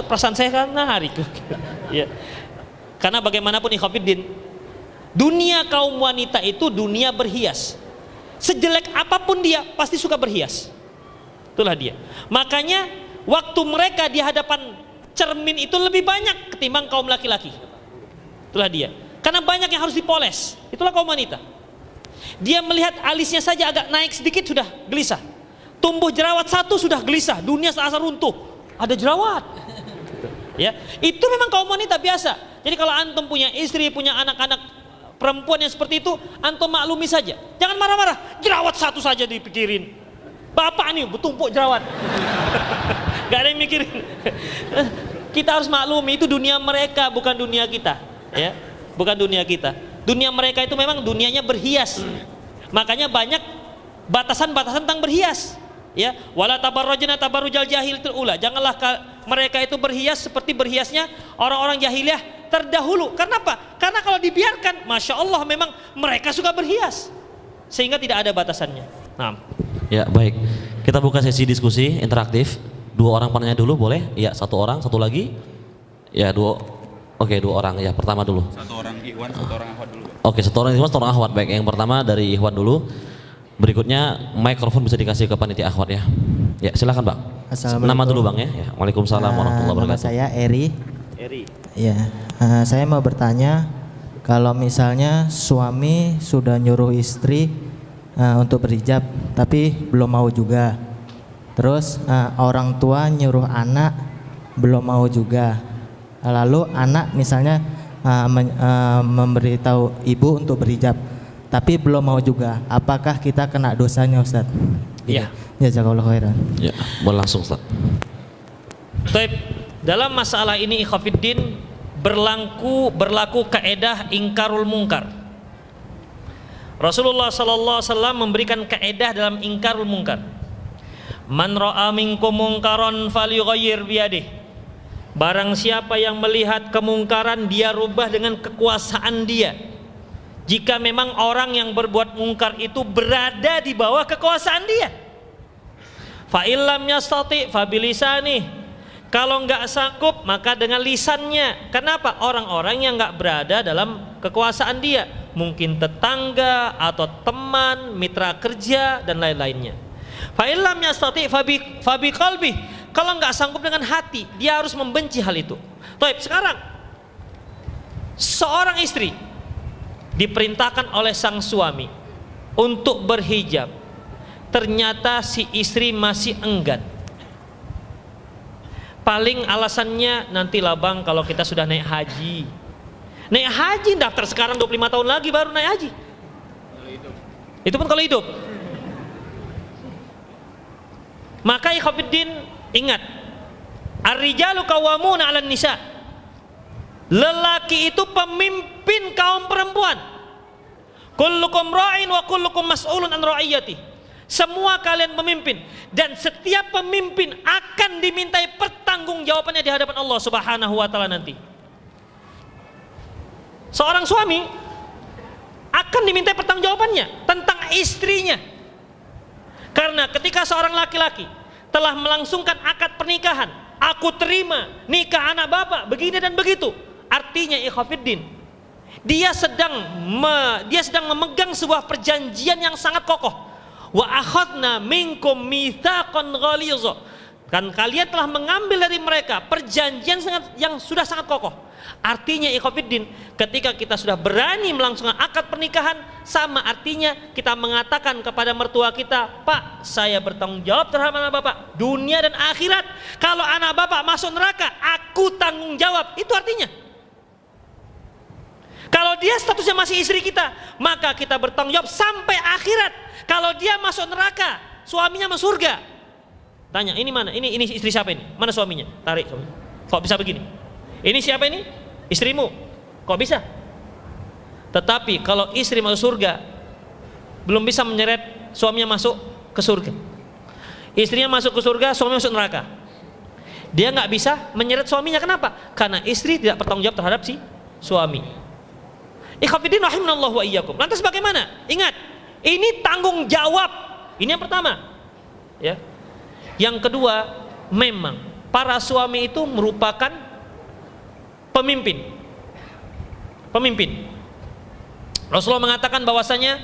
Perasaan saya kan menarik. Ya. Karena bagaimanapun ikhwatiddin, dunia kaum wanita itu dunia berhias. Sejelek apapun dia pasti suka berhias. Itulah dia. Makanya waktu mereka di hadapan cermin itu lebih banyak ketimbang kaum laki-laki. Itulah dia. Karena banyak yang harus dipoles. Itulah kaum wanita. Dia melihat alisnya saja agak naik sedikit sudah gelisah. Tumbuh jerawat satu sudah gelisah. Dunia seasa runtuh. Ada jerawat. Ya, itu memang kaum wanita biasa. Jadi kalau antum punya istri, punya anak-anak perempuan yang seperti itu, antum maklumi saja. Jangan marah-marah. Jerawat satu saja dipikirin. Bapak nih bertumpuk jerawat. Gak ada yang mikirin. Kita harus maklumi itu dunia mereka, bukan dunia kita. Ya, bukan dunia kita. Dunia mereka itu memang dunianya berhias. Makanya banyak batasan-batasan tentang berhias. Ya, wala tabarrajna tabarrujal jahiliyatul ula. Janganlah mereka itu berhias seperti berhiasnya orang-orang jahiliyah terdahulu. Kenapa? Karena kalau dibiarkan, masya Allah memang mereka suka berhias, sehingga tidak ada batasannya. Nah. Ya baik, kita buka sesi diskusi interaktif. 2 orang penanya dulu boleh? Ya, 1 orang, 1 lagi. Ya 2. Oke, 2 orang. Ya pertama dulu. 1 orang Ikhwan, 1 orang Ahwat dulu. Oke, 1 orang Ikhwan, 1 orang Ahwat. Baik, yang pertama dari Ikhwan dulu. Berikutnya mikrofon bisa dikasih ke panitia akhwat ya. Ya silakan Bang. Nama dulu Bang ya. Waalaikumsalam warahmatullahi wabarakatuh. Nama saya Eri. Eri. Ya, saya mau bertanya, kalau misalnya suami sudah nyuruh istri untuk berhijab, tapi belum mau juga. Terus orang tua nyuruh anak belum mau juga. Lalu anak misalnya memberitahu ibu untuk berhijab, tapi belum mau juga. Apakah kita kena dosanya Ustaz? Iya. Jazakallahu khairan. Ya, boleh langsung Ustaz. Baik, dalam masalah ini ikhwatiddin berlaku kaedah ingkarul mungkar. Rasulullah sallallahu alaihi wasallam memberikan kaedah dalam ingkarul mungkar. Man ra'a minkum mungkaran falyughayyir biyadihi. Barang siapa yang melihat kemungkaran, dia rubah dengan kekuasaan dia. Jika memang orang yang berbuat mungkar itu berada di bawah kekuasaan dia. Fa illam yastati fa bilisani. Kalau enggak sanggup maka dengan lisannya. Kenapa? Orang-orang yang enggak berada dalam kekuasaan dia, mungkin tetangga atau teman, mitra kerja dan lain-lainnya. Fa illam yastati fa bi qalbi. Kalau enggak sanggup dengan hati, dia harus membenci hal itu. Baik, sekarang seorang istri diperintahkan oleh sang suami untuk berhijab. Ternyata si istri masih enggan. Paling alasannya, nantilah Bang kalau kita sudah naik haji. Naik haji daftar sekarang 25 tahun lagi baru naik haji. Itu pun kalau hidup. Maka ikhwatiddin ingat, ar-rijalu qawwamuna 'alan nisa. Lelaki itu pemimpin kaum perempuan. Kullukum ra'in wa kullukum mas'ulun an ra'iyati. Semua kalian pemimpin dan setiap pemimpin akan dimintai pertanggungjawabannya di hadapan Allah Subhanahu wa taala nanti. Seorang suami akan dimintai pertanggungjawabannya tentang istrinya. Karena ketika seorang laki-laki telah melangsungkan akad pernikahan, aku terima nikah anak bapak begini dan begitu, artinya ikhwafiddin, dia sedang memegang sebuah perjanjian yang sangat kokoh. Wa akhadna minkum mitsaqan ghalidha, kan kalian telah mengambil dari mereka perjanjian yang sudah sangat kokoh. Artinya ikhwafiddin, ketika kita sudah berani melangsungkan akad pernikahan, sama artinya kita mengatakan kepada mertua kita, Pak, saya bertanggung jawab terhadap anak bapak dunia dan akhirat. Kalau anak bapak masuk neraka, aku tanggung jawab. Itu artinya. Kalau dia statusnya masih istri kita, maka kita bertanggung jawab sampai akhirat. Kalau dia masuk neraka, suaminya masuk surga, tanya, ini mana? Ini istri siapa ini? Mana suaminya? Tarik suaminya. Kok bisa begini? Ini siapa ini? Istrimu. Kok bisa? Tetapi kalau istri masuk surga, belum bisa menyeret suaminya masuk ke surga. Istrinya masuk ke surga, suaminya masuk neraka. Dia nggak bisa menyeret suaminya. Kenapa? Karena istri tidak bertanggung jawab terhadap si suami. Ikhwatiddin rahimanallahu wa iyyakum. Lantas bagaimana? Ingat, ini tanggung jawab. Ini yang pertama. Ya. Yang kedua, memang para suami itu merupakan pemimpin. Rasulullah mengatakan bahwasanya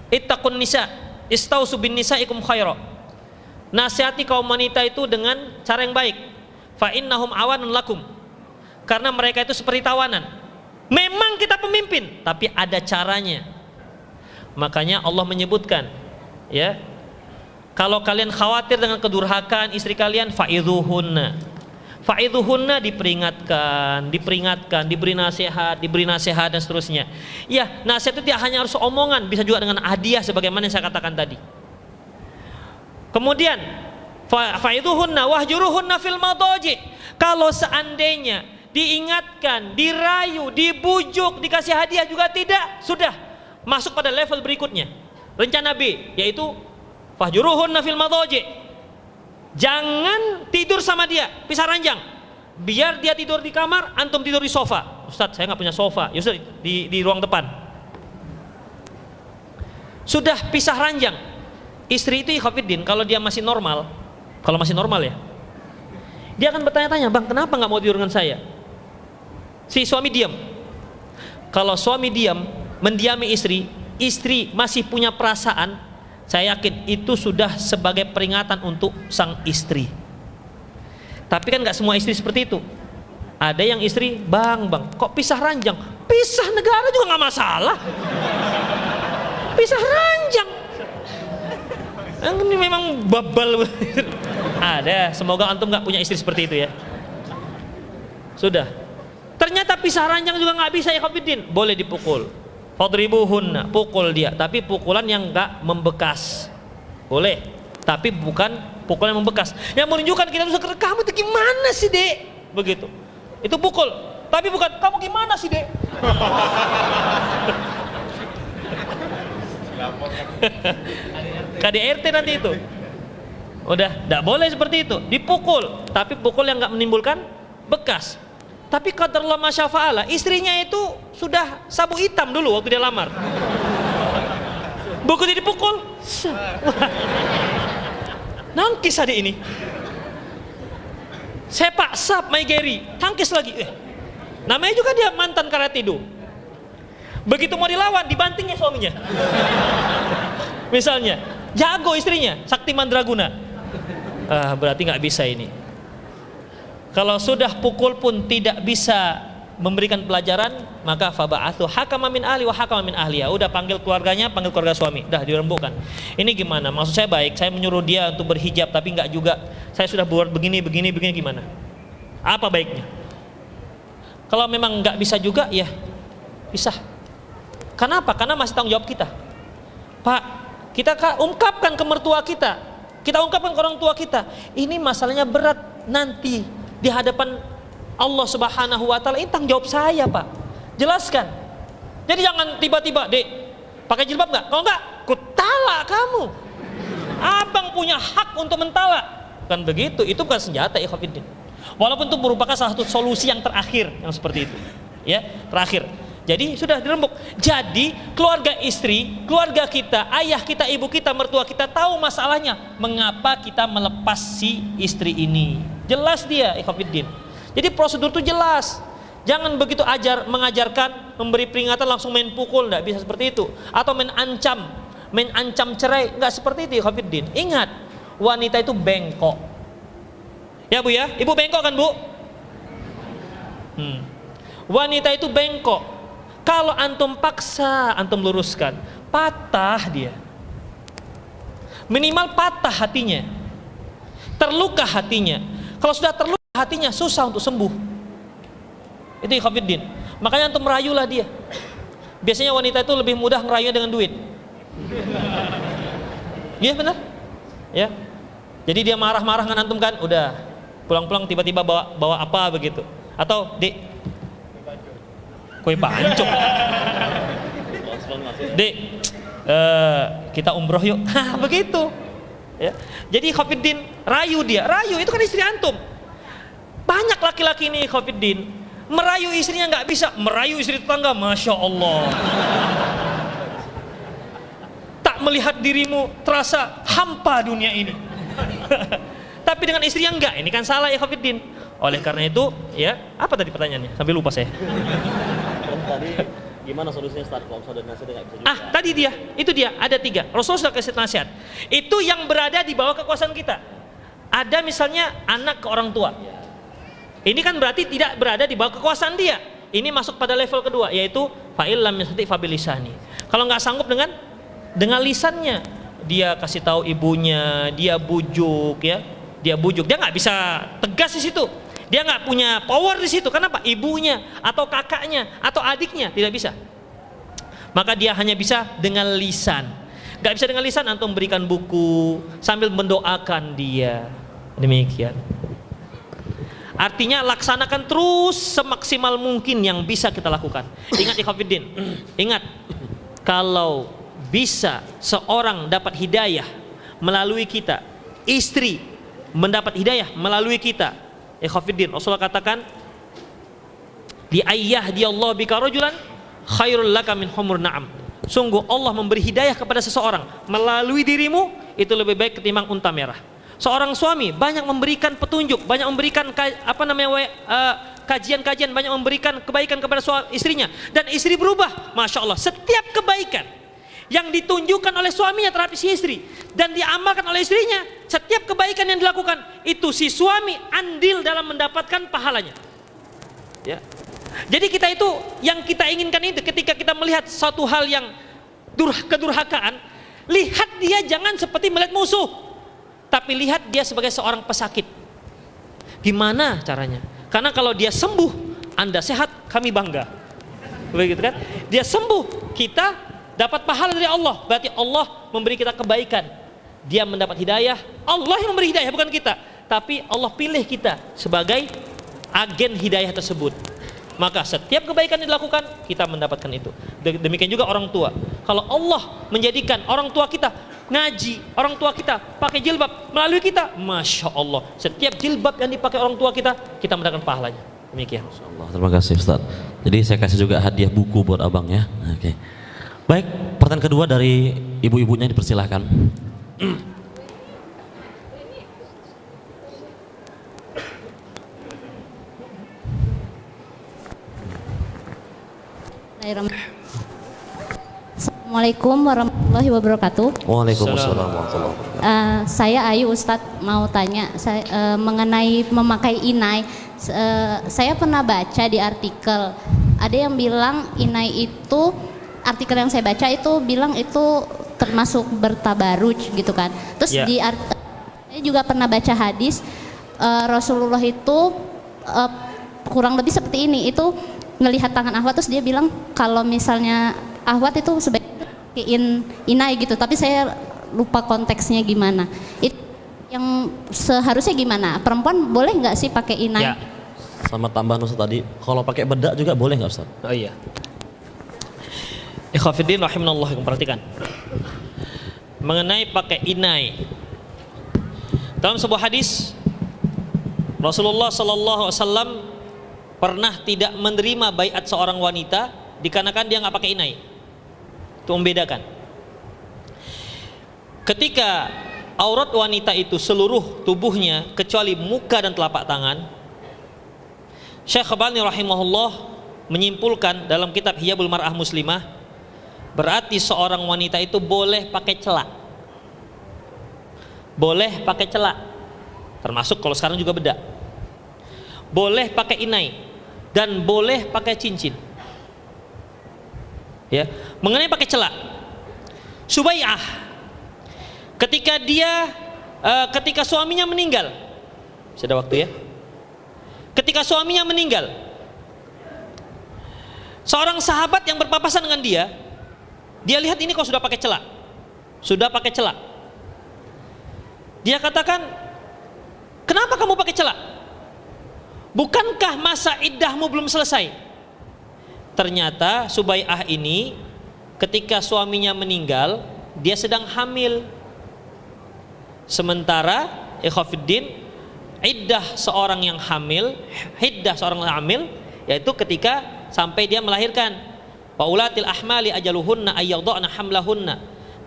ittaqun nisa, istausu bin nisaikum khaira. Nasihati kaum wanita itu dengan cara yang baik. Fa innahum awanun lakum. Karena mereka itu seperti tawanan. Memang kita pemimpin, tapi ada caranya. Makanya Allah menyebutkan, ya, kalau kalian khawatir dengan kedurhakaan istri kalian, fa'idhuhunna, diperingatkan, diberi nasihat dan seterusnya. Ya, nasihat itu tidak hanya harus omongan, bisa juga dengan hadiah sebagaimana yang saya katakan tadi. Kemudian fa'idhuhunna wahjuruhunna fil madaji. Kalau seandainya diingatkan, dirayu, dibujuk, dikasih hadiah juga tidak, sudah masuk pada level berikutnya, rencana B, yaitu fahjuruhunna fil madaji. Jangan tidur sama dia, pisah ranjang. Biar dia tidur di kamar, antum tidur di sofa. Ustadz, saya nggak punya sofa. Ya Ustadz, di ruang depan. Sudah pisah ranjang. Istri itu ikhwatiddin, kalau dia masih normal, ya, dia akan bertanya-tanya, bang, kenapa nggak mau tidur dengan saya? Si suami diam. Kalau suami diam, mendiami istri masih punya perasaan, saya yakin itu sudah sebagai peringatan untuk sang istri. Tapi kan nggak semua istri seperti itu. Ada yang istri, bang, kok pisah ranjang? Pisah negara juga nggak masalah. Pisah ranjang. Ini memang babal. Ada. Semoga antum nggak punya istri seperti itu ya. Sudah. Ternyata pisah ranjang juga nggak bisa, ya ikhwatiddin. Boleh dipukul. Fadribuhunna, pukul dia, tapi pukulan yang nggak membekas. Boleh, tapi bukan pukulan yang membekas. Yang menunjukkan kita tuh, kamu itu gimana sih, Dek? Begitu. Itu pukul, tapi bukan kamu gimana sih, Dek? KDRT nanti itu. Udah, nggak boleh seperti itu. Dipukul, tapi pukul yang nggak menimbulkan bekas. Tapi qadarullah masyafa'ala, istrinya itu sudah sabu hitam dulu waktu dia lamar. Begitu dipukul, nangkis adik ini. Sepak sap my Gary, tangkis lagi. Namanya juga dia mantan karate-do. Begitu mau dilawan, dibantingnya suaminya. Misalnya, jago istrinya, sakti mandraguna. Berarti nggak bisa ini. Kalau sudah pukul pun tidak bisa memberikan pelajaran, maka faba'athu hakama min ahli wa hakama min ahliya. Udah panggil keluarganya, panggil keluarga suami, dah dirembukkan. Ini gimana? Maksud saya baik, saya menyuruh dia untuk berhijab, tapi enggak juga. Saya sudah buat begini gimana? Apa baiknya? Kalau memang enggak bisa juga, ya pisah. Kenapa? Karena masih tanggung jawab kita. Pak, kita ungkapkan ke mertua kita, kita ungkapkan ke orang tua kita. Ini masalahnya berat nanti di hadapan Allah Subhanahu wa taala. Ini tanggung jawab saya, Pak. Jelaskan. Jadi jangan tiba-tiba, Dek, pakai jilbab enggak? Kalau enggak, kutala kamu. Abang punya hak untuk mentala. Kan begitu. Itu bukan senjata, ikhwatiddin. Walaupun itu merupakan salah satu solusi yang terakhir yang seperti itu. Ya, terakhir. Jadi sudah dirembuk. Jadi keluarga istri, keluarga kita, ayah kita, ibu kita, mertua kita tahu masalahnya. Mengapa kita melepas si istri ini? Jelas dia, ikhwatiddin. Jadi prosedur itu jelas. Jangan begitu mengajarkan, memberi peringatan langsung main pukul, enggak bisa seperti itu. Atau main ancam cerai, enggak seperti itu, ikhwatiddin. Ingat, wanita itu bengkok. Ya Bu ya, Ibu bengkok kan Bu? Wanita itu bengkok. Kalau antum paksa, antum luruskan, patah dia. Minimal patah hatinya, terluka hatinya. Kalau sudah terluka hatinya, susah untuk sembuh. Itu ikhwatiddin. Makanya antum merayulah dia. Biasanya wanita itu lebih mudah ngerayunya dengan duit. Iya benar? Ya. Jadi dia marah-marah dengan antum kan, udah pulang-pulang tiba-tiba bawa apa begitu. Atau Dek, kue pancuk. Dek, kita umroh yuk. Begitu. Ya. Jadi ikhwatiddin, rayu dia. Rayu itu kan istri antum. Banyak laki-laki ini ikhwatiddin merayu istrinya nggak bisa, merayu istri tetangga, masya Allah. Tak melihat dirimu terasa hampa dunia ini. Tapi dengan istri yang enggak, ini kan salah ya ikhwatiddin. Oleh karena itu, ya, apa tadi pertanyaannya? Sampai lupa saya. Tadi gimana solusinya Ustaz kalau misalnya nasihat nggak bisa juga? Tadi itu dia, ada 3. Rasulullah sudah kasih nasihat. Itu yang berada di bawah kekuasaan kita. Ada misalnya anak ke orang tua. Ini kan berarti tidak berada di bawah kekuasaan dia. Ini masuk pada level kedua, yaitu fa'il lam yastati fabilisani. Kalau nggak sanggup dengan lisannya, dia kasih tahu ibunya, dia bujuk ya. Dia bujuk, dia nggak bisa tegas di situ. Dia nggak punya power di situ. Kenapa? Ibunya atau kakaknya atau adiknya tidak bisa. Maka dia hanya bisa dengan lisan. Nggak bisa dengan lisan, antum berikan buku sambil mendoakan dia. Demikian. Artinya laksanakan terus semaksimal mungkin yang bisa kita lakukan. Ingat ikhwatiddin, ingat kalau bisa seorang dapat hidayah melalui kita, istri mendapat hidayah melalui kita. Ikhwatiddin, Rasulullah katakan, "Li ayyahdiyallahu bika rajulan khairul laka min humur na'am." Sungguh Allah memberi hidayah kepada seseorang melalui dirimu itu lebih baik ketimbang unta merah. Seorang suami banyak memberikan petunjuk, banyak memberikan kajian-kajian, banyak memberikan kebaikan kepada istrinya, dan istri berubah. Masya Allah, setiap kebaikan yang ditunjukkan oleh suaminya terhadap si istri dan diamalkan oleh istrinya, setiap kebaikan yang dilakukan itu si suami andil dalam mendapatkan pahalanya. Ya. Jadi kita itu yang kita inginkan itu, ketika kita melihat satu hal yang kedurhakaan, lihat dia jangan seperti melihat musuh, tapi lihat dia sebagai seorang pesakit. Gimana caranya? Karena kalau dia sembuh, Anda sehat, kami bangga. Begitu kan? Dia sembuh, kita dapat pahala dari Allah. Berarti Allah memberi kita kebaikan. Dia mendapat hidayah. Allah yang memberi hidayah, bukan kita. Tapi Allah pilih kita sebagai agen hidayah tersebut. Maka setiap kebaikan yang dilakukan, kita mendapatkan itu. Demikian juga orang tua. Kalau Allah menjadikan orang tua kita ngaji, orang tua kita pakai jilbab melalui kita, masya Allah, setiap jilbab yang dipakai orang tua kita, kita mendapatkan pahalanya. Demikian. Masya Allah, terima kasih Ustaz. Jadi saya kasih juga hadiah buku buat abang ya. Oke. Baik, pertanyaan kedua dari ibu-ibunya dipersilahkan. Assalamualaikum warahmatullahi wabarakatuh. Waalaikumsalam warahmatullahi wabarakatuh. Saya Ayu, Ustadz mau tanya mengenai memakai inai. Saya pernah baca di artikel, ada yang bilang inai itu, artikel yang saya baca itu bilang itu termasuk bertabaruj gitu kan. Terus saya juga pernah baca hadis Rasulullah itu kurang lebih seperti ini, itu ngelihat tangan Ahwat, terus dia bilang kalau misalnya Ahwat itu sebaiknya inai gitu, tapi saya lupa konteksnya gimana. Itu yang seharusnya gimana? Perempuan boleh nggak sih pakai inai? Ya. Sama tambahan Ustaz tadi, kalau pakai bedak juga boleh nggak Ustaz? Oh iya. Ikhwatiddin rahimanallah, yang perhatikan mengenai pakai inai. Dalam sebuah hadis Rasulullah sallallahu alaihi wasallam pernah tidak menerima baiat seorang wanita dikarenakan dia nggak pakai inai. Itu membedakan. Ketika aurat wanita itu seluruh tubuhnya kecuali muka dan telapak tangan, Syekh Albani rahimahullah menyimpulkan dalam kitab Hijabul Mar'ah Muslimah, berarti seorang wanita itu boleh pakai celak. Boleh pakai celak. Termasuk kalau sekarang juga bedak. Boleh pakai inai dan boleh pakai cincin. Ya, mengenai pakai celak, Subai'ah ketika suaminya meninggal, sudah waktu ya. Ketika suaminya meninggal, seorang sahabat yang berpapasan dengan dia lihat ini kok sudah pakai celak. Sudah pakai celak. Dia katakan, "Kenapa kamu pakai celak? Bukankah masa iddahmu belum selesai?" Ternyata Subai'ah ini ketika suaminya meninggal, dia sedang hamil. Sementara ikhwafiddin, iddah seorang yang hamil yaitu ketika sampai dia melahirkan. Wa ulatil ahmali ajaluhunna ayyadhana hamlahunna.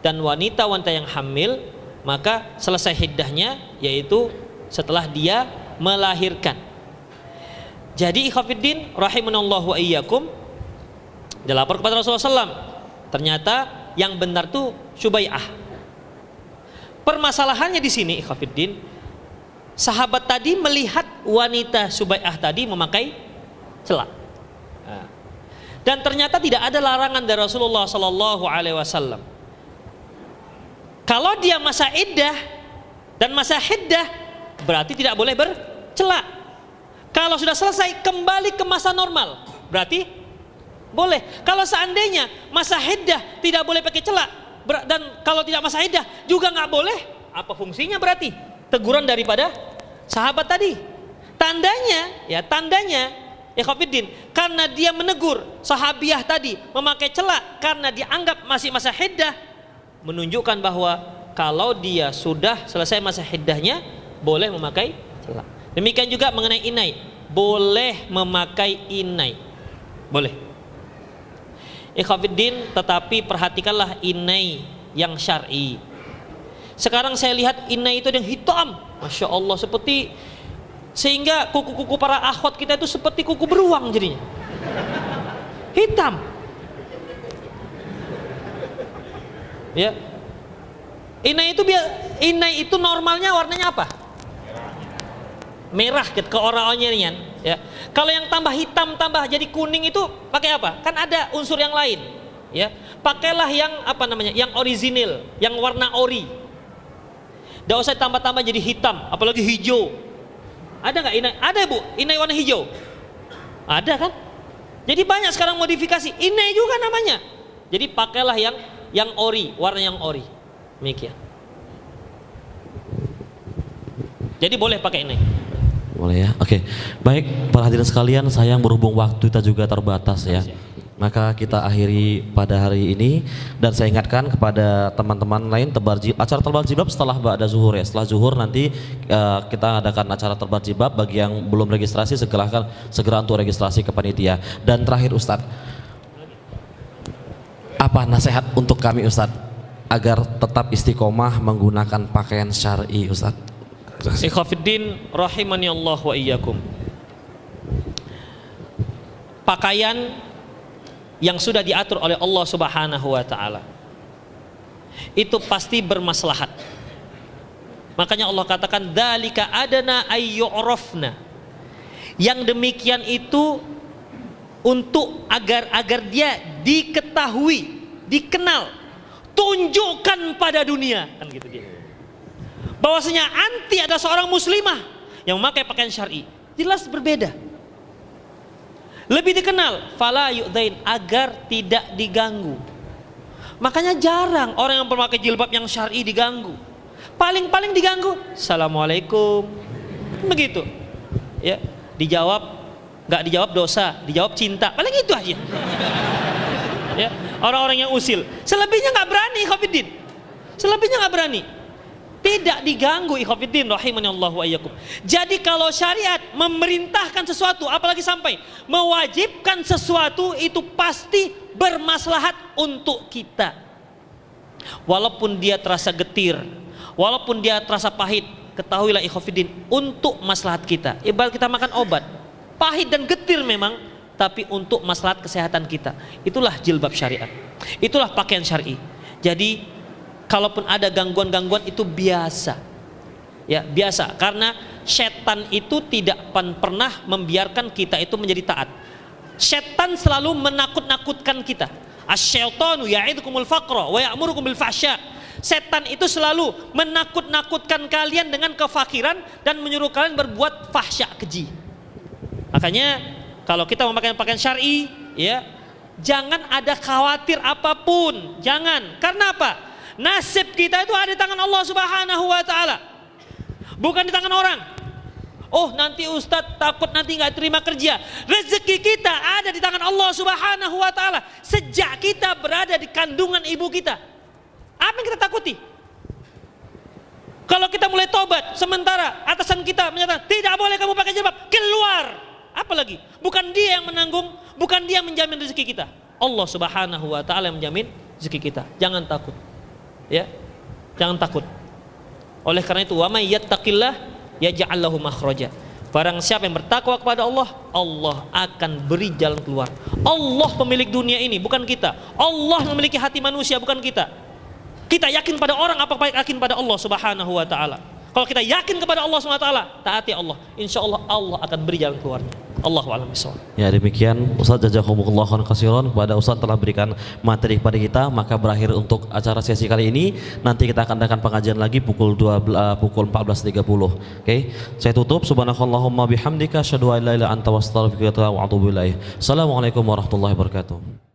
Dan wanita-wanita yang hamil maka selesai hiddahnya yaitu setelah dia melahirkan. Jadi ikhwafiddin rahimanallahu wa iyyakum, dia lapor kepada Rasulullah SAW. Ternyata yang benar tuh Subai'ah. Permasalahannya di sini ikhwafiddin, sahabat tadi melihat wanita Subai'ah tadi memakai celak. Dan ternyata tidak ada larangan dari Rasulullah SAW. Kalau dia masa iddah dan masa hiddah, berarti tidak boleh bercelak. Kalau sudah selesai kembali ke masa normal, berarti boleh. Kalau seandainya masa hiddah tidak boleh pakai celak, dan kalau tidak masa iddah juga nggak boleh, apa fungsinya berarti teguran daripada sahabat tadi? Tandanya ikhwafiddin, karena dia menegur sahabiah tadi memakai celak karena dianggap masih masa hiddah, menunjukkan bahwa kalau dia sudah selesai masa hiddahnya boleh memakai celak. Demikian juga mengenai inai, boleh memakai inai, boleh. Ikhwafiddin, tetapi perhatikanlah inai yang syar'i. Sekarang saya lihat inai itu yang hitam, masya Allah, seperti sehingga kuku-kuku para akhwat kita itu seperti kuku beruang jadinya, hitam. Ya, inai itu normalnya warnanya apa? Merah ke orang-orangnya ya. Kalau yang tambah hitam tambah jadi kuning itu pakai apa? Kan ada unsur yang lain, ya. Pakailah yang apa namanya? Yang orisinil, yang warna ori. Tidak usah tambah-tambah jadi hitam, apalagi hijau. Ada nggak inai? Ada bu, inai warna hijau. Ada kan? Jadi banyak sekarang modifikasi. Inai juga namanya. Jadi pakailah yang ori, warna yang ori. Demikian. Jadi boleh pakai inai. Boleh ya, oke. Baik, para hadirin sekalian, sayang berhubung waktu kita juga terbatas ya. Maka kita akhiri pada hari ini, dan saya ingatkan kepada teman-teman lain, acara tebar jilbab setelah ba'da zuhur ya. Setelah zuhur nanti kita adakan acara tebar jilbab. Bagi yang belum registrasi segera untuk registrasi ke panitia. Dan terakhir Ustadz, apa nasihat untuk kami Ustadz agar tetap istiqomah menggunakan pakaian syar'i Ustadz? Ikhwafiddin rahimani Allah wa iyyakum. Pakaian yang sudah diatur oleh Allah Subhanahu wa taala itu pasti bermaslahat. Makanya Allah katakan dzalika adana ayyurafna. Yang demikian itu untuk agar dia diketahui, dikenal, tunjukkan pada dunia, kan gitu dia. Bahwasanya anti ada seorang muslimah yang memakai pakaian syar'i, jelas berbeda. Lebih dikenal, fala yu'dzain, agar tidak diganggu. Makanya jarang orang yang memakai jilbab yang syar'i diganggu. Paling-paling diganggu, assalamualaikum, begitu. Ya, nggak dijawab dosa, dijawab cinta, paling itu aja. Ya, orang-orang yang usil. Selebihnya nggak berani, Khofiddin. Selebihnya nggak berani. tidak diganggu. Ikhwatiddin rahimani Allah wa iyyakum. Jadi kalau syariat memerintahkan sesuatu, apalagi sampai mewajibkan sesuatu, itu pasti bermaslahat untuk kita. Walaupun dia terasa getir, walaupun dia terasa pahit, ketahuilah ikhwatiddin, untuk maslahat kita. Ibarat kita makan obat, pahit dan getir memang, tapi untuk maslahat kesehatan kita. Itulah jilbab syariat, itulah pakaian syar'i. Jadi kalaupun ada gangguan-gangguan itu biasa, ya biasa, karena setan itu tidak pernah membiarkan kita itu menjadi taat. Setan selalu menakut-nakutkan kita. Asy-syaitanu ya'idukumul faqra wa ya'murukum bil fahsya. Setan itu selalu menakut-nakutkan kalian dengan kefakiran dan menyuruh kalian berbuat fahsya, keji. Makanya kalau kita memakai pakaian syar'i, ya jangan ada khawatir apapun, jangan. Karena apa? Nasib kita itu ada di tangan Allah Subhanahu wa taala. Bukan di tangan orang. Oh, nanti Ustadz takut nanti nggak terima kerja. Rezeki kita ada di tangan Allah Subhanahu wa taala. Sejak kita berada di kandungan ibu kita. Apa yang kita takuti? Kalau kita mulai tobat, sementara atasan kita menyatakan tidak boleh kamu pakai jilbab, keluar. Apalagi? Bukan dia yang menanggung, bukan dia yang menjamin rezeki kita. Allah Subhanahu wa taala yang menjamin rezeki kita. Jangan takut. Ya, jangan takut. Oleh karena itu, wa may yattaqillah yaj'al lahu makhraja. Barang siapa yang bertakwa kepada Allah, Allah akan beri jalan keluar. Allah pemilik dunia ini, bukan kita. Allah memiliki hati manusia, bukan kita. Kita yakin pada orang apa yakin pada Allah Subhanahu wa taala. Kalau kita yakin kepada Allah Subhanahu wa taala, taati Allah. Insyaallah Allah akan beri jalan keluarnya. Allahu a'lam bishawab. Ya, demikian Ustaz jazakumullah khairan katsiran kepada Ustaz telah berikan materi kepada kita. Maka berakhir untuk acara sesi kali ini. Nanti kita akan adakan pengajian lagi pukul 14.30. Oke. Saya tutup. Subhanakallahumma bihamdika asyhadu an la ilaha illa anta astaghfiruka wa atubu ilaik. Assalamualaikum warahmatullahi wabarakatuh.